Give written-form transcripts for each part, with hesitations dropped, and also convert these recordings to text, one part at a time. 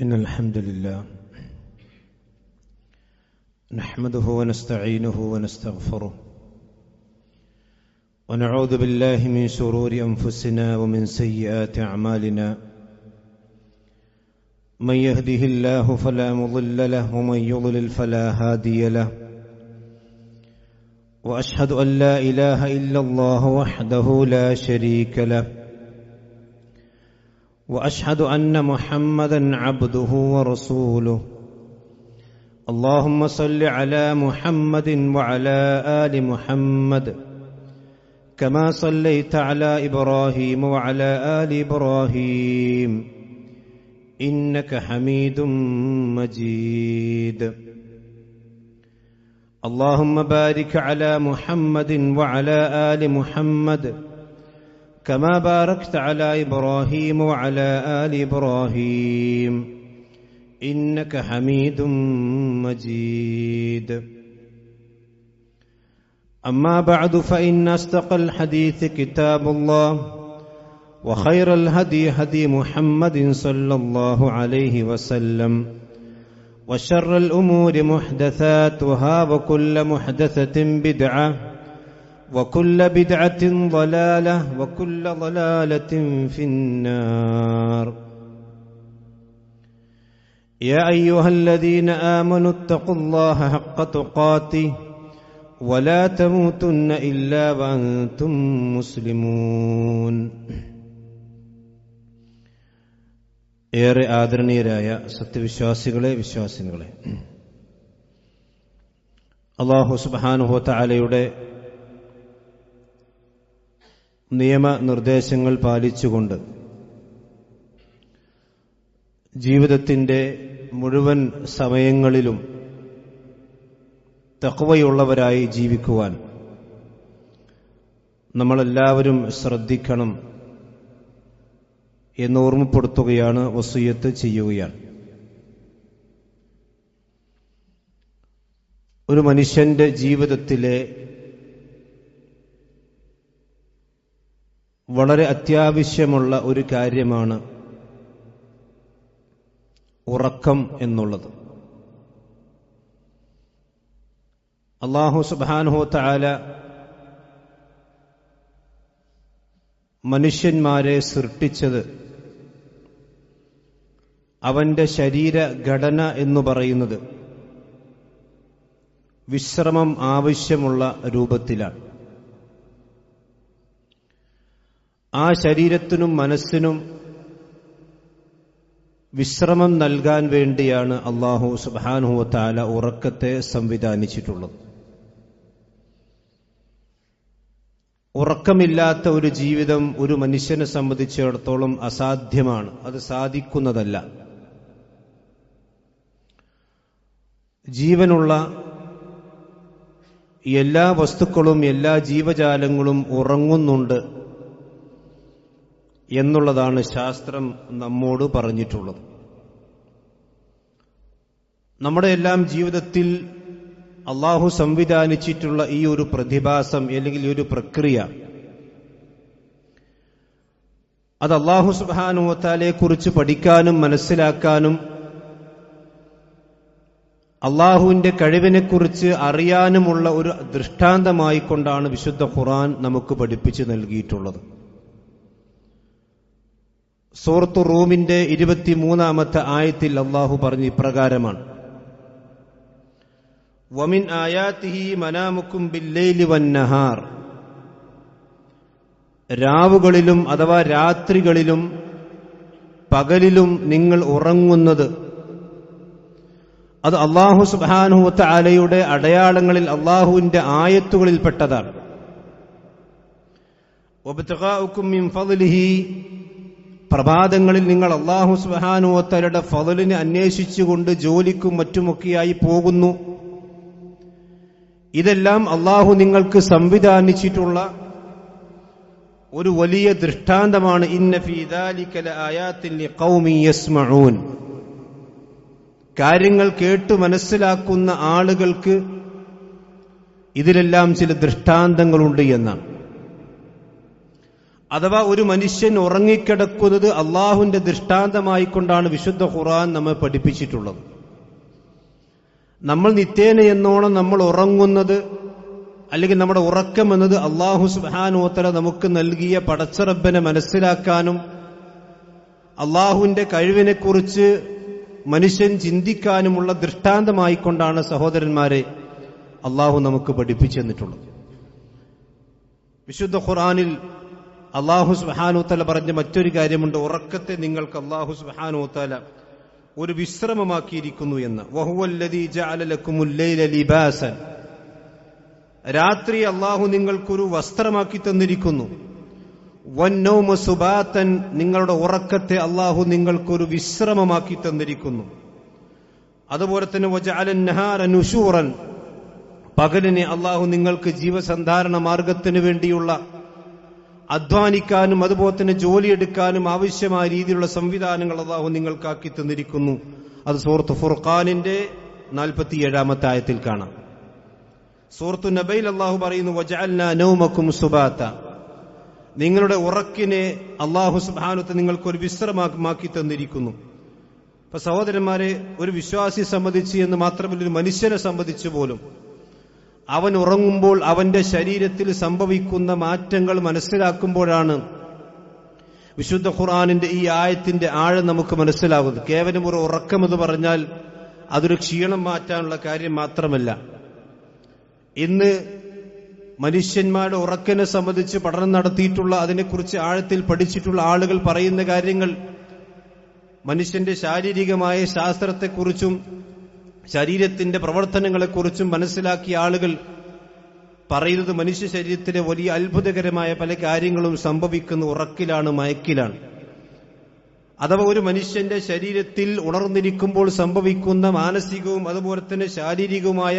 إن الحمد لله نحمده ونستعينه ونستغفره ونعوذ بالله من شرور أنفسنا ومن سيئات أعمالنا من يهده الله فلا مضل له ومن يضلل فلا هادي له وأشهد أن لا إله إلا الله وحده لا شريك له وأشهد أن محمدًا عبده ورسوله اللهم صل على محمد وعلى آل محمد كما صليت على إبراهيم وعلى آل إبراهيم إنك حميد مجيد اللهم بارك على محمد وعلى آل محمد كما باركت على إبراهيم وعلى آل إبراهيم إنك حميد مجيد أما بعد فإن أصدق الحديث كتاب الله وخير الهدي هدي محمد صلى الله عليه وسلم وشر الأمور محدثاتها وكل محدثة بدعة وكل بدعة ضلالة وكل ضلالة في النار يا أيها الذين آمنوا اتقوا الله حق تقاته ولا تموتن إلا وأنتم مسلمون ഏറെ ആദരണീയരായ സത്യവിശ്വാസികളെ വിശ്വാസിനികളെ, അല്ലാഹു സുബ്ഹാനഹു വ തആലയുടെ നിയമനിർദ്ദേശങ്ങൾ പാലിച്ചുകൊണ്ട് ജീവിതത്തിൻ്റെ മുഴുവൻ സമയങ്ങളിലും തഖ്വയുള്ളവരായി ജീവിക്കുവാൻ നമ്മളെല്ലാവരും ശ്രദ്ധിക്കണം എന്ന് ഓർമ്മപ്പെടുത്തുകയാണ്, വസിയ്യത്ത് ചെയ്യുകയാണ്. ഒരു മനുഷ്യന്റെ ജീവിതത്തിലെ വളരെ അത്യാവശ്യമുള്ള ഒരു കാര്യമാണ് ഉറക്കം എന്നുള്ളത്. അല്ലാഹു സുബ്ഹാനഹു വ തആല മനുഷ്യന്മാരെ സൃഷ്ടിച്ചത് അവന്റെ ശരീരഘടന എന്ന് പറയുന്നത് വിശ്രമം ആവശ്യമുള്ള രൂപത്തിലാണ്. ആ ശരീരത്തിനും മനസ്സിനും വിശ്രമം നൽകാൻ വേണ്ടിയാണ് അല്ലാഹു സുബ്ഹാനഹു വ തആല ഉറക്കത്തെ സംവിധാനിച്ചിട്ടുള്ളത്. ഉറക്കമില്ലാത്ത ഒരു ജീവിതം ഒരു മനുഷ്യനെ സംബന്ധിച്ചിടത്തോളം അസാധ്യമാണ്, അത് സാധിക്കുന്നതല്ല. ജീവനുള്ള എല്ലാ വസ്തുക്കളും എല്ലാ ജീവജാലങ്ങളും ഉറങ്ങുന്നുണ്ട് എന്നുള്ളതാണ് ശാസ്ത്രം നമ്മോട് പറഞ്ഞിട്ടുള്ളത്. നമ്മുടെ എല്ലാം ജീവിതത്തിൽ അള്ളാഹു സംവിധാനിച്ചിട്ടുള്ള ഈ ഒരു പ്രതിഭാസം അല്ലെങ്കിൽ ഈ ഒരു പ്രക്രിയ, അത് അല്ലാഹു സുബ്ഹാനഹു വ തആലയെ കുറിച്ച് പഠിക്കാനും മനസ്സിലാക്കാനും അള്ളാഹുവിന്റെ കഴിവിനെക്കുറിച്ച് അറിയാനുമുള്ള ഒരു ദൃഷ്ടാന്തമായി കൊണ്ടാണ് വിശുദ്ധ ഖുർആൻ നമുക്ക് പഠിപ്പിച്ചു നൽകിയിട്ടുള്ളത്. സൂറത്തു റൂമിന്റെ 23-ാമത്തെ ആയത്തിൽ അല്ലാഹു പറഞ്ഞ ഇപ്രകാരമാണ്: വമിൻ ആയാതിഹി മനാമുക്കും ബില്ലൈലി വന്നഹാർ. രാവുകളിലും അഥവാ രാത്രികളിലും പകലിലും നിങ്ങൾ ഉറങ്ങുന്നത് അത് അല്ലാഹു സുബ്ഹാനഹു വ തആലയുടെ അടയാളങ്ങളിൽ അല്ലാഹുവിന്റെ ആയത്തുകളിൽപ്പെട്ടതാണ്. വബ്തഗാഉക്കും മിൻ ഫളിഹി. പ്രഭാതങ്ങളിൽ നിങ്ങൾ അല്ലാഹു സുബ്ഹാനഹു വ തആലയുടെ ഫളിനെ അന്വേഷിച്ചുകൊണ്ട് ജോലിക്കും മറ്റുമൊക്കെയായി പോകുന്നു. ഇതെല്ലാം അല്ലാഹു നിങ്ങൾക്ക് സംവിധാനിച്ചിട്ടുള്ള ഒരു വലിയ ദൃഷ്ടാന്തമാണ്. ഇന്ന ഫീ ദാലിക ലആയാത്തിൻ ലിഖൗമിൻ യസ്മഊൻ. കാര്യങ്ങൾ കേട്ടു മനസ്സിലാക്കുന്ന ആളുകൾക്ക് ഇതിലെല്ലാം ചില ദൃഷ്ടാന്തങ്ങളുണ്ട് എന്നാണ്. അഥവാ ഒരു മനുഷ്യൻ ഉറങ്ങിക്കിടക്കുന്നത് അള്ളാഹുവിന്റെ ദൃഷ്ടാന്തമായിക്കൊണ്ടാണ് വിശുദ്ധ ഖുർആൻ നമ്മെ പഠിപ്പിച്ചിട്ടുള്ളത്. നമ്മൾ നിത്യേന എന്നോണം നമ്മൾ ഉറങ്ങുന്നത് അല്ലെങ്കിൽ നമ്മുടെ ഉറക്കം എന്നത് അല്ലാഹു സുബ്ഹാനഹു വ തആല നമുക്ക് നൽകിയ പടച്ചറബ്ബിനെ മനസ്സിലാക്കാനും അള്ളാഹുവിന്റെ കഴിവിനെക്കുറിച്ച് മനുഷ്യൻ ചിന്തിക്കാനുമുള്ള ദൃഷ്ടാന്തമായിക്കൊണ്ടാണ് സഹോദരന്മാരെ അള്ളാഹു നമുക്ക് പഠിപ്പിച്ചു തന്നിട്ടുള്ളത്. വിശുദ്ധ ഖുർആനിൽ അല്ലാഹു സുബ്ഹാനഹു വ തആല പറഞ്ഞ മറ്റൊരു കാര്യമുണ്ട്. ഉറക്കത്തെ നിങ്ങൾക്ക് അല്ലാഹു സുബ്ഹാനഹു വ തആല ഒരു വിശ്രമമാക്കിയിരിക്കുന്നു എന്ന്. വഹുവല്ലദീ ജഅല ലക്കുമുൽ ലൈല ലിബാസൻ, രാത്രി അല്ലാഹു നിങ്ങൾക്കൊരു വസ്ത്രമാക്കി തന്നിരിക്കുന്നു. വന്നൗമ സുബാതൻ, നിങ്ങളുടെ ഉറക്കത്തെ അല്ലാഹു നിങ്ങൾക്കൊരു വിശ്രമമാക്കി തന്നിരിക്കുന്നു. അതുപോലെ തന്നെ വജഅലൻ നഹാര നുശൂറൻ, പകലിനെ അല്ലാഹു നിങ്ങൾക്ക് ജീവസന്ധാരണ മാർഗത്തിന് വേണ്ടിയുള്ള അധ്വാനിക്കാനും അതുപോലെ തന്നെ ജോലിയെടുക്കാനും ആവശ്യമായ രീതിയിലുള്ള സംവിധാനങ്ങൾ അല്ലാഹു നിങ്ങൾക്കാക്കി തന്നിരിക്കുന്നു. അത് സൂറത്ത് ഫുർഖാനിന്റെ 47-ാമത്തെ ആയത്തിൽ കാണാം. സൂറത്തു നബയിൽ അല്ലാഹു പറയുന്നു വജഅൽനാ നൗമക്കും സുബാത, നിങ്ങളുടെ ഉറക്കിനെ അല്ലാഹു സുബ്ഹാനഹു വ തആല നിങ്ങൾക്കൊരു വിശ്രമമാക്കി തന്നിരിക്കുന്നു. അപ്പൊ സഹോദരന്മാരെ, ഒരു വിശ്വാസിയെ സംബന്ധിച്ച് എന്ന് മാത്രമല്ല ഒരു മനുഷ്യനെ സംബന്ധിച്ച് പോലും അവൻ ഉറങ്ങുമ്പോൾ അവന്റെ ശരീരത്തിൽ സംഭവിക്കുന്ന മാറ്റങ്ങൾ മനസ്സിലാക്കുമ്പോഴാണ് വിശുദ്ധ ഖുർആനിന്റെ ഈ ആയത്തിന്റെ ആഴം നമുക്ക് മനസ്സിലാകുന്നത്. കേവലം ഒരു ഉറക്കമെന്ന് പറഞ്ഞാൽ അതൊരു ക്ഷീണം മാറ്റാനുള്ള കാര്യം മാത്രമല്ല. ഇന്ന് മനുഷ്യന്മാരുടെ ഉറക്കിനെ സംബന്ധിച്ച് പഠനം നടത്തിയിട്ടുള്ള, അതിനെക്കുറിച്ച് ആഴത്തിൽ പഠിച്ചിട്ടുള്ള ആളുകൾ പറയുന്ന കാര്യങ്ങൾ മനുഷ്യന്റെ ശാരീരികമായ ശാസ്ത്രത്തെക്കുറിച്ചും ശരീരത്തിന്റെ പ്രവർത്തനങ്ങളെക്കുറിച്ചും മനസ്സിലാക്കിയ ആളുകൾ പറയുന്നത് മനുഷ്യ ശരീരത്തിലെ വലിയ അത്ഭുതകരമായ പല കാര്യങ്ങളും സംഭവിക്കുന്ന ഉറക്കിലാണ്, മയക്കിലാണ്. അഥവാ ഒരു മനുഷ്യന്റെ ശരീരത്തിൽ ഉണർന്നിരിക്കുമ്പോൾ സംഭവിക്കുന്ന മാനസികവും അതുപോലെ തന്നെ ശാരീരികവുമായ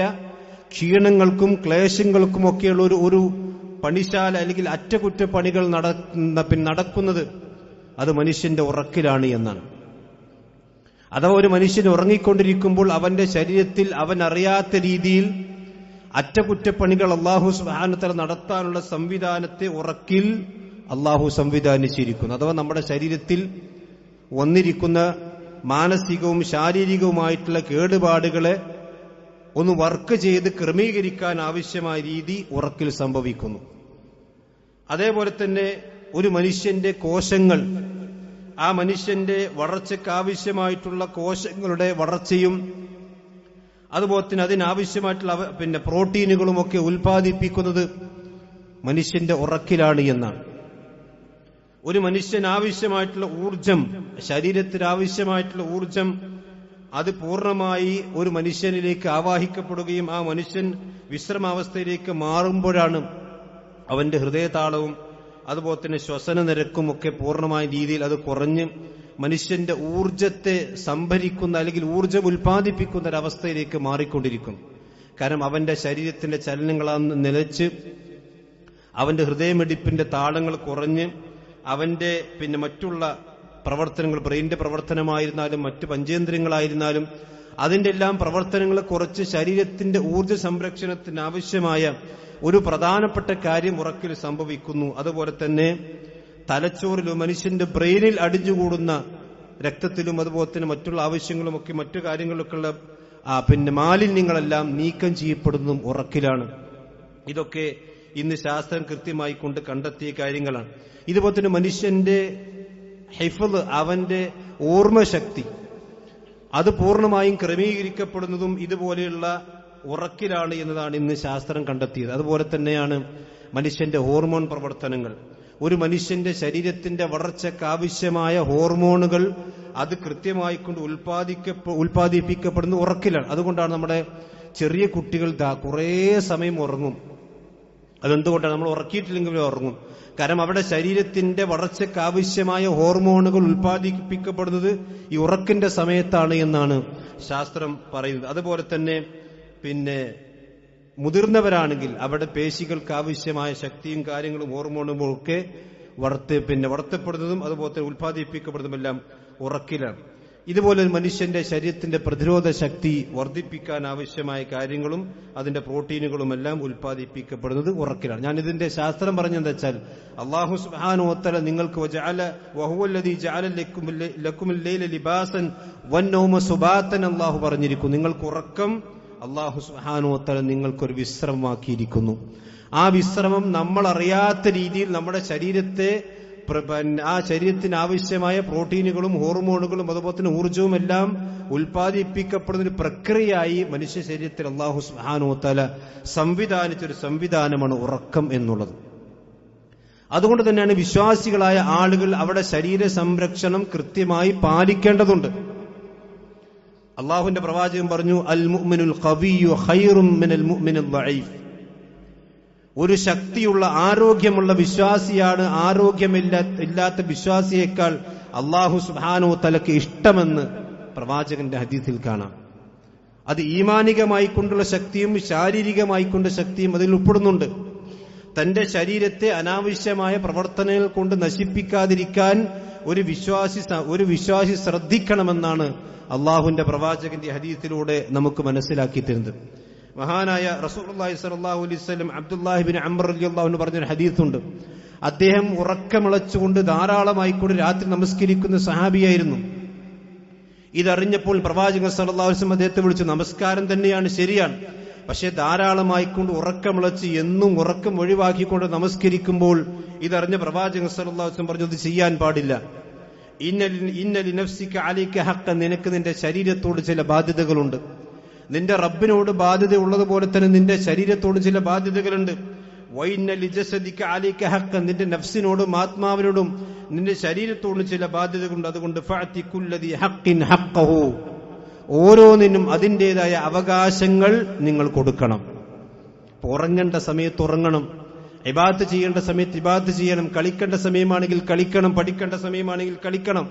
ക്ഷീണങ്ങൾക്കും ക്ലേശങ്ങൾക്കുമൊക്കെയുള്ള ഒരു പണിശാല അല്ലെങ്കിൽ അറ്റകുറ്റപ്പണികൾ നടക്കുന്നത് അത് മനുഷ്യന്റെ ഉറക്കിലാണ് എന്നാണ്. അഥവാ ഒരു മനുഷ്യൻ ഉറങ്ങിക്കൊണ്ടിരിക്കുമ്പോൾ അവന്റെ ശരീരത്തിൽ അവൻ അറിയാത്ത രീതിയിൽ അറ്റകുറ്റപ്പണികൾ അല്ലാഹു സുബ്ഹാനഹു വ തആല നടത്താനുള്ള സംവിധാനത്തെ ഉറക്കിൽ അല്ലാഹു സംവിധാനിച്ചിരിക്കുന്നു. അഥവാ നമ്മുടെ ശരീരത്തിൽ വന്നിരിക്കുന്ന മാനസികവും ശാരീരികവുമായിട്ടുള്ള കേടുപാടുകളെ ഒന്ന് വർക്ക് ചെയ്ത് ക്രമീകരിക്കാൻ ആവശ്യമായ രീതി ഉറക്കിൽ സംഭവിക്കുന്നു. അതേപോലെ തന്നെ ഒരു മനുഷ്യന്റെ കോശങ്ങൾ, ആ മനുഷ്യന്റെ വളർച്ചയ്ക്ക് ആവശ്യമായിട്ടുള്ള കോശങ്ങളുടെ വളർച്ചയും അതുപോലെ തന്നെ അതിനാവശ്യമായിട്ടുള്ള പ്രോട്ടീനുകളുമൊക്കെ ഉൽപ്പാദിപ്പിക്കുന്നത് മനുഷ്യന്റെ ഉറക്കിലാണ് എന്നാണ്. ഒരു മനുഷ്യന് ആവശ്യമായിട്ടുള്ള ഊർജം, ശരീരത്തിന് ആവശ്യമായിട്ടുള്ള ഊർജം അത് പൂർണ്ണമായി ഒരു മനുഷ്യനിലേക്ക് ആവാഹിക്കപ്പെടുകയും ആ മനുഷ്യൻ വിശ്രമാവസ്ഥയിലേക്ക് മാറുമ്പോഴാണ് അവന്റെ ഹൃദയതാളവും അതുപോലെ തന്നെ ശ്വസന നിരക്കുമൊക്കെ പൂർണ്ണമായ രീതിയിൽ അത് കുറഞ്ഞ് മനുഷ്യന്റെ ഊർജത്തെ സംഭരിക്കുന്ന അല്ലെങ്കിൽ ഊർജം ഉൽപ്പാദിപ്പിക്കുന്ന ഒരവസ്ഥയിലേക്ക് മാറിക്കൊണ്ടിരിക്കും. കാരണം അവന്റെ ശരീരത്തിന്റെ ചലനങ്ങളാന്ന് നിലച്ച് അവന്റെ ഹൃദയമിടിപ്പിന്റെ താളങ്ങൾ കുറഞ്ഞ് അവന്റെ മറ്റുള്ള പ്രവർത്തനങ്ങൾ, ബ്രെയിനിന്റെ പ്രവർത്തനമായിരുന്നാലും മറ്റു പഞ്ചേന്ദ്രിയങ്ങളായിരുന്നാലും അതിന്റെ എല്ലാം പ്രവർത്തനങ്ങളെ കുറച്ച് ശരീരത്തിന്റെ ഊർജ്ജ സംരക്ഷണത്തിന് ആവശ്യമായ ഒരു പ്രധാനപ്പെട്ട കാര്യം ഉറക്കിൽ സംഭവിക്കുന്നു. അതുപോലെ തന്നെ തലച്ചോറിലും മനുഷ്യന്റെ ബ്രെയിനിൽ അടിഞ്ഞുകൂടുന്ന രക്തത്തിലും അതുപോലെ തന്നെ മറ്റുള്ള ആവശ്യങ്ങളുമൊക്കെ മറ്റു കാര്യങ്ങളൊക്കെയുള്ള മാലിന്യങ്ങളെല്ലാം നീക്കം ചെയ്യപ്പെടുന്നതും ഉറക്കിലാണ്. ഇതൊക്കെ ഇന്ന് ശാസ്ത്രം കൃത്യമായി കൊണ്ട് കണ്ടെത്തിയ കാര്യങ്ങളാണ്. ഇതുപോലെ തന്നെ മനുഷ്യന്റെ ഹിഫ്ള്, അവന്റെ ഓർമ്മശക്തി അത് പൂർണ്ണമായും ക്രമീകരിക്കപ്പെടുന്നതും ഇതുപോലെയുള്ള ഉറക്കിലാണ് എന്നതാണ് ഇന്ന് ശാസ്ത്രം കണ്ടെത്തിയത്. അതുപോലെ തന്നെയാണ് മനുഷ്യന്റെ ഹോർമോൺ പ്രവർത്തനങ്ങൾ. ഒരു മനുഷ്യന്റെ ശരീരത്തിന്റെ വളർച്ചയ്ക്ക് ആവശ്യമായ ഹോർമോണുകൾ അത് കൃത്യമായിക്കൊണ്ട് ഉൽപ്പാദിപ്പിക്കപ്പെടുന്ന ഉറക്കിലാണ്. അതുകൊണ്ടാണ് നമ്മുടെ ചെറിയ കുട്ടികൾ കുറേ സമയം ഉറങ്ങും. അതെന്തുകൊണ്ടാണ്? നമ്മൾ ഉറക്കിയിട്ടില്ലെങ്കിലും ഉറങ്ങും. കാരണം അവിടെ ശരീരത്തിന്റെ വളർച്ചയ്ക്ക് ആവശ്യമായ ഹോർമോണുകൾ ഉൽപ്പാദിപ്പിക്കപ്പെടുന്നത് ഈ ഉറക്കിന്റെ സമയത്താണ് എന്നാണ് ശാസ്ത്രം പറയുന്നത്. അതുപോലെ തന്നെ മുതിർന്നവരാണെങ്കിൽ അവിടെ പേശികൾക്ക് ആവശ്യമായ ശക്തിയും കാര്യങ്ങളും ഹോർമോണും ഒക്കെ വളർത്തപ്പെടുന്നതും അതുപോലെ തന്നെ ഉൽപ്പാദിപ്പിക്കപ്പെടുന്നതുമെല്ലാം ഉറക്കിലാണ്. ഇതുപോലെ ഒരു മനുഷ്യന്റെ ശരീരത്തിന്റെ പ്രതിരോധ ശക്തി വർദ്ധിപ്പിക്കാൻ ആവശ്യമായ കാര്യങ്ങളും അതിന്റെ പ്രോട്ടീനുകളുമെല്ലാം ഉൽപ്പാദിപ്പിക്കപ്പെടുന്നത് ഉറക്കിലാണ്. ഞാൻ ഇതിന്റെ ശാസ്ത്രം പറഞ്ഞെന്താ വെച്ചാൽ, അല്ലാഹു സുബ്ഹാനഹു വ തആല നിങ്ങൾക്ക് വഹുവല്ലദീ ജഅല ലക്കുമുൽ ലൈല ലിബാസൻ വന്നൗമ സുബാതൻ അല്ലാഹു പറഞ്ഞിരിക്കുന്നു. നിങ്ങൾക്ക് ഉറക്കം അല്ലാഹു സുബ്ഹാനഹു വ തആല നിങ്ങൾക്കൊരു വിശ്രമമാക്കിയിരിക്കുന്നു. ആ വിശ്രമം നമ്മൾ അറിയാത്ത രീതിയിൽ നമ്മുടെ ശരീരത്തെ, ആ ശരീരത്തിന് ആവശ്യമായ പ്രോട്ടീനുകളും ഹോർമോണുകളും അതുപോലെ തന്നെ ഊർജവും എല്ലാം ഉൽപ്പാദിപ്പിക്കപ്പെടുന്ന ഒരു പ്രക്രിയയായി മനുഷ്യ ശരീരത്തിൽ അല്ലാഹു സുബ്ഹാനഹു വ തആല സംവിധാനിച്ചൊരു സംവിധാനമാണ് ഉറക്കം എന്നുള്ളത്. അതുകൊണ്ട് തന്നെയാണ് വിശ്വാസികളായ ആളുകൾ അവിടെ ശരീര സംരക്ഷണം കൃത്യമായി പാലിക്കേണ്ടതുണ്ട്. അള്ളാഹുവിന്റെ പ്രവാചകൻ പറഞ്ഞു, അൽ മുഅ്മിനുൽ ഖവിയ്യു ഖൈറും മിനൽ മുഅ്മിനിൽ ദഈഫ്. ഒരു ശക്തിയുള്ള ആരോഗ്യമുള്ള വിശ്വാസിയാണ് ആരോഗ്യമില്ലാത്ത വിശ്വാസിയേക്കാൾ അല്ലാഹു സുബ്ഹാനഹു വ തആലക്ക് ഇഷ്ടമെന്ന് പ്രവാചകന്റെ ഹദീസിൽ കാണാം. അത് ഈമാനികമായിക്കൊണ്ടുള്ള ശക്തിയും ശാരീരികമായിക്കൊണ്ട ശക്തിയും അതിൽ ഉൾപ്പെടുന്നുണ്ട്. തന്റെ ശരീരത്തെ അനാവശ്യമായ പ്രവർത്തനങ്ങൾ കൊണ്ട് നശിപ്പിക്കാതിരിക്കാൻ ഒരു വിശ്വാസി ശ്രദ്ധിക്കണമെന്നാണ് അള്ളാഹുവിന്റെ പ്രവാചകന്റെ ഹദീസിലൂടെ നമുക്ക് മനസ്സിലാക്കി തരുന്നത്. മഹാനായ റസൂലുള്ളാഹി സ്വല്ലല്ലാഹു അലൈഹി വസല്ലം അബ്ദുല്ലാഹി ഇബ്നു അംർ റളിയല്ലാഹു അൻഹു പറഞ്ഞൊരു ഹദീസുണ്ട്. അദ്ദേഹം ഉറക്കമിളച്ചുകൊണ്ട് ധാരാളമായിക്കൊണ്ട് രാത്രി നമസ്കരിക്കുന്ന സഹാബിയായിരുന്നു. ഇതറിഞ്ഞപ്പോൾ പ്രവാചകൻ സ്വല്ലല്ലാഹു അലൈഹി വസല്ലം അദ്ദേഹത്തെ വിളിച്ചു. നമസ്കാരം തന്നെയാണ്, ശരിയാണ്, പക്ഷെ ധാരാളമായിക്കൊണ്ട് ഉറക്കമിളച്ച് എന്നും ഉറക്കം ഒഴിവാക്കിക്കൊണ്ട് നമസ്കരിക്കുമ്പോൾ ഇതറിഞ്ഞ പ്രവാചകൻ സ്വല്ലല്ലാഹു അലൈഹി വസല്ലം പറഞ്ഞു, അത് ചെയ്യാൻ പാടില്ല. ഇന്ന ലിനഫ്സിക അലൈക ഹഖ്ഖൻ, നിനക്ക് നിന്റെ ശരീരത്തോട് ചില ബാധ്യതകളുണ്ട്. നിന്റെ റബ്ബിനോട് ബാധ്യത ഉള്ളതുപോലെ തന്നെ നിന്റെ ശരീരത്തോട് ചില ബാധ്യതകളുണ്ട്. വഇന്ന ലിജസദിക അലൈക ഹഖ്ഖൻ, നിന്റെ നഫ്സിനോടും ആത്മാവിനോടും നിന്റെ ശരീരത്തോടും ചില ബാധ്യതകളുണ്ട്. അതുകൊണ്ട് ഫഅതി കുല്ലദി ഹഖ്ഖിൻ ഹഖ്ഖഹു, ഓരോന്നിനും അതിൻ്റെതായ അവകാശങ്ങൾ നിങ്ങൾ കൊടുക്കണം. ഉറങ്ങേണ്ട സമയത്ത് ഉറങ്ങണം, ഇബാദത്ത് ചെയ്യേണ്ട സമയത്ത് ഇബാദത്ത് ചെയ്യണം, കളിക്കേണ്ട സമയമാണെങ്കിൽ കളിക്കണം, പഠിക്കേണ്ട സമയമാണെങ്കിൽ കളിക്കണം.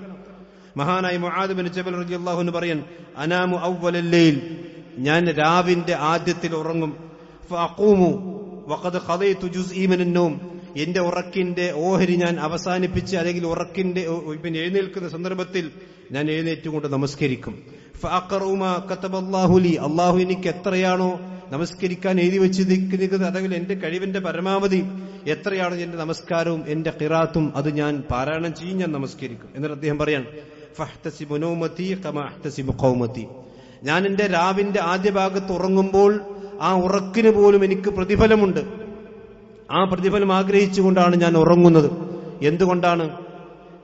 മഹാനായ മുആദ് ബിൻ ജബൽ റളിയല്ലാഹു അൻഹു പറയാൻ, അനാമു അവ്വലൽ ലൈൽ, ഞാൻ രാവിന്റെ ആദ്യത്തിൽ ഉറങ്ങും. ഫഅഖൂമു വഖദ് ഖദൈതു ജുസ്ഇ മിനൻ നൗം, എന്റെ ഉറക്കിന്റെ ഓഹരി ഞാൻ അവസാനിപ്പിച്ച് അല്ലെങ്കിൽ ഉറക്കിന്റെ എഴുന്നേൽക്കുന്ന സന്ദർഭത്തിൽ ഞാൻ എഴുന്നേറ്റുകൊണ്ട് നമസ്കരിക്കും. ഫഅഖറഉ മാ കതബല്ലാഹു ലി, അല്ലാഹു എനിക്ക് എത്രയാണോ നമസ്കരിക്കാൻ എഴുതി വെച്ചിരിക്കുന്നത് അല്ലെങ്കിൽ എന്റെ കഴിവിന്റെ പരമാവധി എത്രയാണ് എന്റെ നമസ്കാരവും എന്റെ ഖിറാത്തും അത് ഞാൻ പാരായണം ചെയ്യും, ഞാൻ നമസ്കരിക്കും. എന്നിട്ട് അദ്ദേഹം പറയാൻ, ഫഹ്തസിബു നൗമതി കമാ അഹ്തസിബു ഖൗമതി, ഞാൻ എന്റെ രാവിന്റെ ആദ്യ ഭാഗത്ത് ഉറങ്ങുമ്പോൾ ആ ഉറക്കിന് പോലും എനിക്ക് പ്രതിഫലമുണ്ട്. ആ പ്രതിഫലം ആഗ്രഹിച്ചുകൊണ്ടാണ് ഞാൻ ഉറങ്ങുന്നത്. എന്തുകൊണ്ടാണ്?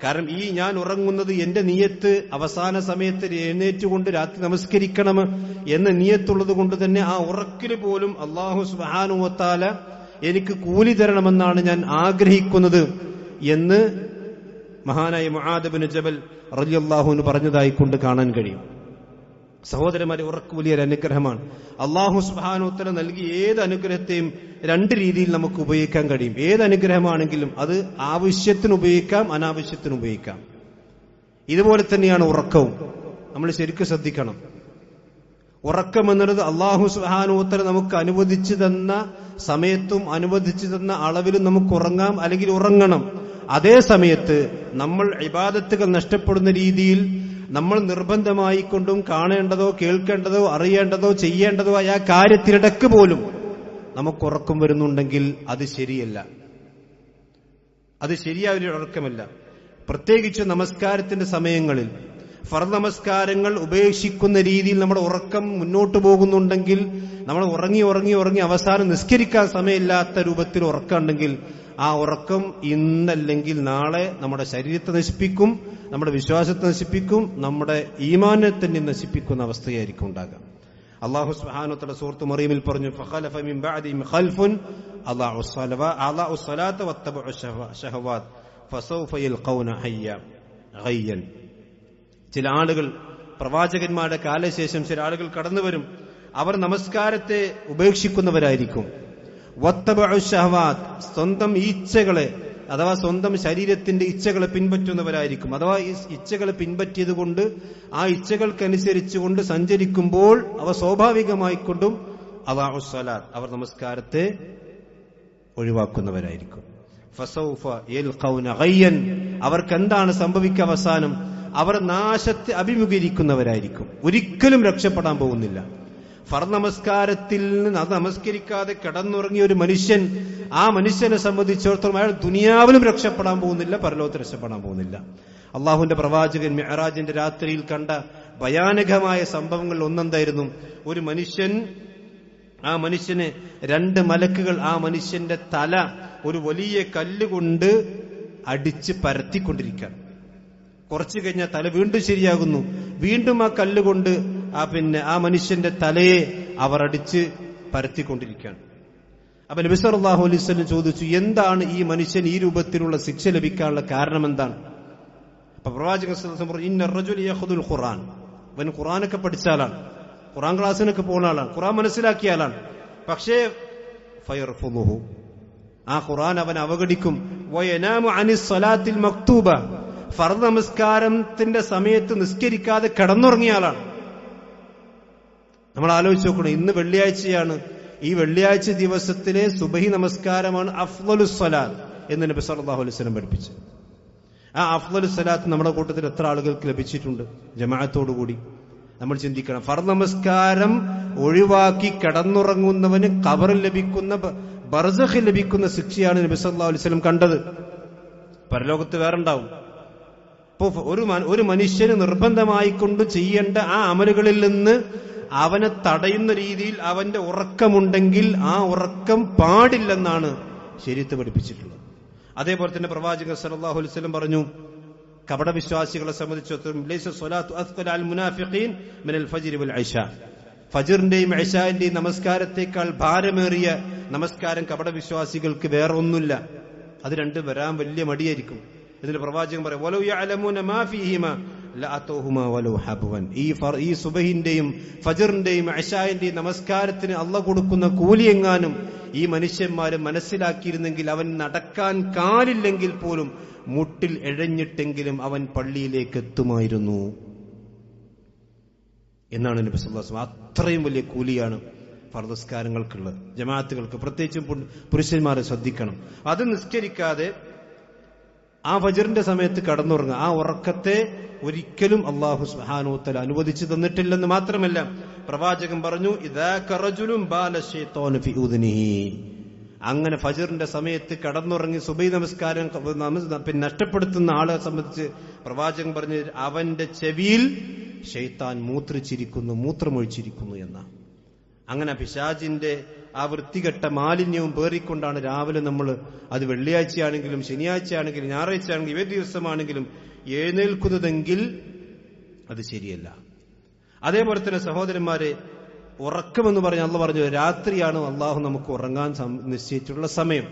കാരണം ഈ ഞാൻ ഉറങ്ങുന്നത് എന്റെ നിയത്ത് അവസാന സമയത്ത് എഴുന്നേറ്റുകൊണ്ട് രാത്രി നമസ്കരിക്കണം എന്ന നിയത്തുള്ളത് കൊണ്ട് തന്നെ ആ ഉറക്കിന് പോലും അല്ലാഹു സുബ്ഹാനഹു വ തആല എനിക്ക് കൂലി തരണമെന്നാണ് ഞാൻ ആഗ്രഹിക്കുന്നത് എന്ന് മഹാനായ മുആദ് ബിൻ ജബൽ റളിയല്ലാഹു അൻഹു പറഞ്ഞതായിക്കൊണ്ട് കാണാൻ കഴിയും. സഹോദരന്മാരെ, ഉറക്ക് വലിയൊരു അനുഗ്രഹമാണ്. അല്ലാഹു സുബ്ഹാനഹു വ തആല നൽകിയ ഏത് അനുഗ്രഹത്തെയും രണ്ട് രീതിയിൽ നമുക്ക് ഉപയോഗിക്കാൻ കഴിയും. ഏത് അനുഗ്രഹമാണെങ്കിലും അത് ആവശ്യത്തിന് ഉപയോഗിക്കാം, അനാവശ്യത്തിന് ഉപയോഗിക്കാം. ഇതുപോലെ തന്നെയാണ് ഉറക്കവും. നമ്മൾ ശരിക്കും ശ്രദ്ധിക്കണം. ഉറക്കം എന്നുള്ളത് അല്ലാഹു സുബ്ഹാനഹു വ തആല നമുക്ക് അനുവദിച്ചു തന്ന സമയത്തും അനുവദിച്ചു തന്ന അളവിലും നമുക്ക് ഉറങ്ങാം, അല്ലെങ്കിൽ ഉറങ്ങണം. അതേ സമയത്ത് നമ്മൾ ഇബാദത്തുകൾ നഷ്ടപ്പെടുന്ന രീതിയിൽ നമ്മൾ നിർബന്ധമായിക്കൊണ്ടും കാണേണ്ടതോ കേൾക്കേണ്ടതോ അറിയേണ്ടതോ ചെയ്യേണ്ടതോ ആയ കാര്യത്തിനിടക്ക് പോലും നമുക്ക് ഉറക്കം വരുന്നുണ്ടെങ്കിൽ അത് ശരിയല്ല, അത് ശരിയായ ഒരു ഉറക്കമല്ല. പ്രത്യേകിച്ച് നമസ്കാരത്തിന്റെ സമയങ്ങളിൽ ഫർദ് നമസ്കാരങ്ങൾ ഉപേക്ഷിക്കുന്ന രീതിയിൽ നമ്മുടെ ഉറക്കം മുന്നോട്ട് പോകുന്നുണ്ടെങ്കിൽ, നമ്മൾ ഉറങ്ങി അവസാനം നിസ്കരിക്കാൻ സമയമില്ലാത്ത രൂപത്തിൽ ഉറക്കമുണ്ടെങ്കിൽ ആ ഉറക്കം ഇന്നല്ലെങ്കിൽ നാളെ നമ്മുടെ ശരീരത്തെ നശിപ്പിക്കും, നമ്മുടെ വിശ്വാസത്തെ നശിപ്പിക്കും, നമ്മുടെ ഈമാനെ തന്നെ നശിപ്പിക്കുന്ന അവസ്ഥയായിരിക്കും ഉണ്ടാകുക. അല്ലാഹു സുബ്ഹാനഹു വ തആല സൂറത്ത് മറിയമിൽ പറഞ്ഞു, ഫഖലഫ മിൻ ബഅദിഹിം ഖൽഫുൻ അളാഉ സ്വലാത്ത വത്തബഉ ശഹവാത്ത് ഫസൗഫ യൽഖൗന ഗയ്യൻ. ചില ആളുകൾ, പ്രവാചകന്മാരുടെ കാലശേഷം ചില ആളുകൾ കടന്നു വരും. അവർ നമസ്കാരത്തെ ഉപേക്ഷിക്കുന്നവരായിരിക്കും. വത്തബഉ ശഹവാത്ത്, സ്വന്തം ഇച്ഛകളെ അഥവാ സ്വന്തം ശരീരത്തിന്റെ ഇച്ഛകളെ പിൻപറ്റുന്നവരായിരിക്കും. അഥവാ ഈ ഇച്ഛകളെ പിൻപറ്റിയത് കൊണ്ട് ആ ഇച്ഛകൾക്കനുസരിച്ചുകൊണ്ട് സഞ്ചരിക്കുമ്പോൾ അവ സ്വാഭാവികമായിക്കൊണ്ടും അളാഉ സ്വലാത്ത്, അവർ നമസ്കാരത്തെ ഒഴിവാക്കുന്നവരായിരിക്കും. ഫസൗഫ യൽഖൗന ഗയ്യൻ, അവർക്ക് എന്താണ് സംഭവിക്കുക? അവസാനം അവർ നാശത്തെ അഭിമുഖീകരിക്കുന്നവരായിരിക്കും, ഒരിക്കലും രക്ഷപ്പെടാൻ പോകുന്നില്ല. ഫർദ് നമസ്കാരത്തിൽ നിന്ന് അത് നമസ്കരിക്കാതെ കിടന്നുറങ്ങിയ ഒരു മനുഷ്യൻ, ആ മനുഷ്യനെ സംബന്ധിച്ചിടത്തോളം അയാൾ ദുനിയാവിലും രക്ഷപ്പെടാൻ പോകുന്നില്ല, പരലോകത്ത് രക്ഷപ്പെടാൻ പോകുന്നില്ല. അള്ളാഹുവിന്റെ പ്രവാചകൻ മിഅ്റാജിന്റെ രാത്രിയിൽ കണ്ട ഭയാനകമായ സംഭവങ്ങൾ ഒന്നെന്തായിരുന്നു? ഒരു മനുഷ്യൻ, ആ മനുഷ്യന് 2 മലക്കുകൾ ആ മനുഷ്യന്റെ തല ഒരു വലിയ കല്ലുകൊണ്ട് അടിച്ച് പരത്തിക്കൊണ്ടിരിക്കാൻ. കുറച്ചു കഴിഞ്ഞാൽ തല വീണ്ടും ശരിയാകുന്നു, വീണ്ടും ആ കല്ലുകൊണ്ട് ആ മനുഷ്യന്റെ തലയെ അവർ അടിച്ച് പരത്തിക്കൊണ്ടിരിക്കാൻ. അപ്പൊ നബി സല്ലല്ലാഹു അലൈഹി വസല്ലം ചോദിച്ചു, എന്താണ് ഈ മനുഷ്യൻ ഈ രൂപത്തിലുള്ള ശിക്ഷ ലഭിക്കാനുള്ള കാരണം എന്താണ്? അപ്പൊ പ്രവാചകൻ സല്ലല്ലാഹു അലൈഹി വസല്ലം പറഞ്ഞു, ഇന്ന റജുല യഖുദുൽ ഖുർആൻ, അവൻ ഖുർആനൊക്കെ പഠിച്ച ആളാണ്, ഖുർആൻ ക്ലാസ്സിനൊക്കെ പോകുന്ന ആളാണ്, ഖുർആൻ മനസ്സിലാക്കിയ ആളാണ്. പക്ഷേ ഫയർഫുലുഹു, ആ ഖുർആൻ അവൻ അവഗണിക്കും. വയനാമു അനിസ് സ്വലാത്തിൽ മക്തൂബ, ഫർദ് നമസ്കാരത്തിന്റെ സമയത്ത് നിസ്കരിക്കാതെ കിടന്നുറങ്ങിയ ആളാണ്. നമ്മൾ ആലോചിച്ച് നോക്കണം, ഇന്ന് വെള്ളിയാഴ്ചയാണ്. ഈ വെള്ളിയാഴ്ച ദിവസത്തിലെ സുബഹി നമസ്കാരമാണ് അഫ്ളലുസ് സ്വലാത്ത് എന്ന് നബി സല്ലല്ലാഹു അലൈഹി വസല്ലം പഠിപ്പിച്ചു. ആ അഫ്ളലുസ് സ്വലാത്ത് നമ്മുടെ കൂട്ടത്തിൽ എത്ര ആളുകൾക്ക് ലഭിച്ചിട്ടുണ്ട് ജമാഅത്തോടുകൂടി? നമ്മൾ ചിന്തിക്കണം. ഫർദ് നമസ്കാരം ഒഴിവാക്കി കിടന്നുറങ്ങുന്നവന് ഖബറിൽ ലഭിക്കുന്ന, ബർസഖിൽ ലഭിക്കുന്ന ശിക്ഷയാണ് നബി സല്ലല്ലാഹു അലൈഹി വസല്ലം കണ്ടത്. പരലോകത്ത് വേറെ ഉണ്ടാവും. ഇപ്പോ ഒരു മനുഷ്യന് നിർബന്ധമായിക്കൊണ്ട് ചെയ്യേണ്ട ആ അമലുകളിൽ നിന്ന് അവനെ തടയുന്ന രീതിയിൽ അവന്റെ ഉറക്കമുണ്ടെങ്കിൽ ആ ഉറക്കം പാടില്ലെന്നാണ് ശരീഅത്ത് പഠിപ്പിച്ചിട്ടുള്ളത്. അതേപോലെ തന്നെ പ്രവാചകൻ സല്ലല്ലാഹു അലൈഹി വസല്ലം പറഞ്ഞു, കപടവിശ്വാസികളെ സംബന്ധിച്ചിടത്തോളം ലൈസ സ്വലാത്തു അസ്ഖല അൽ മുനാഫിഖീൻ മിനൽ ഫജ്രി വൽ ഇശാ, ഫജ്റിന്റെയും ഇശാന്റെയും നമസ്കാരത്തെക്കാൾ ഭാരമേറിയ നമസ്കാരം കപടവിശ്വാസികൾക്ക് വേറെ ഒന്നുമില്ല. അത് രണ്ടും വരാൻ വലിയ മടിയായിരിക്കും. ഇതിൽ പ്രവാചകൻ പറയും, വലൗ യഅലമൂന മാ ഫീഹിമാ ലഅതൂഹുമാ വലൗ ഹബ്വൻ. ഈ സുബഹിന്റെയും ഫജ്റിന്റെയും ഇശാന്റെയും നമസ്കാരത്തിന് അല്ലാഹു കൊടുക്കുന്ന കൂലിയെങ്ങാനും ഈ മനുഷ്യന്മാര് മനസ്സിലാക്കിയിരുന്നെങ്കിൽ അവൻ നടക്കാൻ കാലില്ലെങ്കിൽ പോലും മുട്ടിൽ എഴഞ്ഞിട്ടെങ്കിലും അവൻ പള്ളിയിലേക്ക് എത്തുമായിരുന്നു എന്നാണ് നബി സല്ലല്ലാഹു അലൈഹി വസല്ലം. അത്രയും വലിയ കൂലിയാണ് ഫർദ് നിസ്കാരങ്ങൾക്കുള്ളത്. ജമാഅത്തുകൾക്ക് പ്രത്യേകിച്ചും പുരുഷന്മാരെ ശ്രദ്ധിക്കണം. അത് നിസ്കരിക്കാതെ ആ ഫജ്റിന്റെ സമയത്ത് കടന്നുറങ്ങുക, ആ ഉറക്കത്തെ ഒരിക്കലും അല്ലാഹു സുബ്ഹാനഹു വ തആല അനുവദിച്ചു തന്നിട്ടില്ലെന്ന് മാത്രമല്ല, പ്രവാചകൻ പറഞ്ഞു, ഇദാ കറജുലും ബാല ശൈത്താനു ഫി ഉദ്നിഹി, അങ്ങനെ ഫജ്റിന്റെ സമയത്ത് കടന്നുറങ്ങി സുബഹി നമസ്കാരം നഷ്ടപ്പെടുത്തുന്ന ആളെ സംബന്ധിച്ച് പ്രവാചകൻ പറഞ്ഞു, അവന്റെ ചെവിയിൽ ശൈത്താൻ മൂത്രമൊഴിച്ചിരിക്കുന്നു എന്നാണ്. അങ്ങനെ പിശാചിന്റെ ആ വൃത്തികെട്ട മാലിന്യവും പേറിക്കൊണ്ടാണ് രാവിലെ നമ്മൾ, അത് വെള്ളിയാഴ്ചയാണെങ്കിലും ശനിയാഴ്ചയാണെങ്കിലും ഞായറാഴ്ച ആണെങ്കിലും ഏത് ദിവസമാണെങ്കിലും എഴുന്നേൽക്കുന്നതെങ്കിൽ അത് ശരിയല്ല. അതേപോലെ തന്നെ സഹോദരന്മാരെ, ഉറക്കമെന്ന് പറഞ്ഞ അള്ളാഹു പറഞ്ഞു, രാത്രിയാണ് അള്ളാഹു നമുക്ക് ഉറങ്ങാൻ നിശ്ചയിച്ചിട്ടുള്ള സമയം.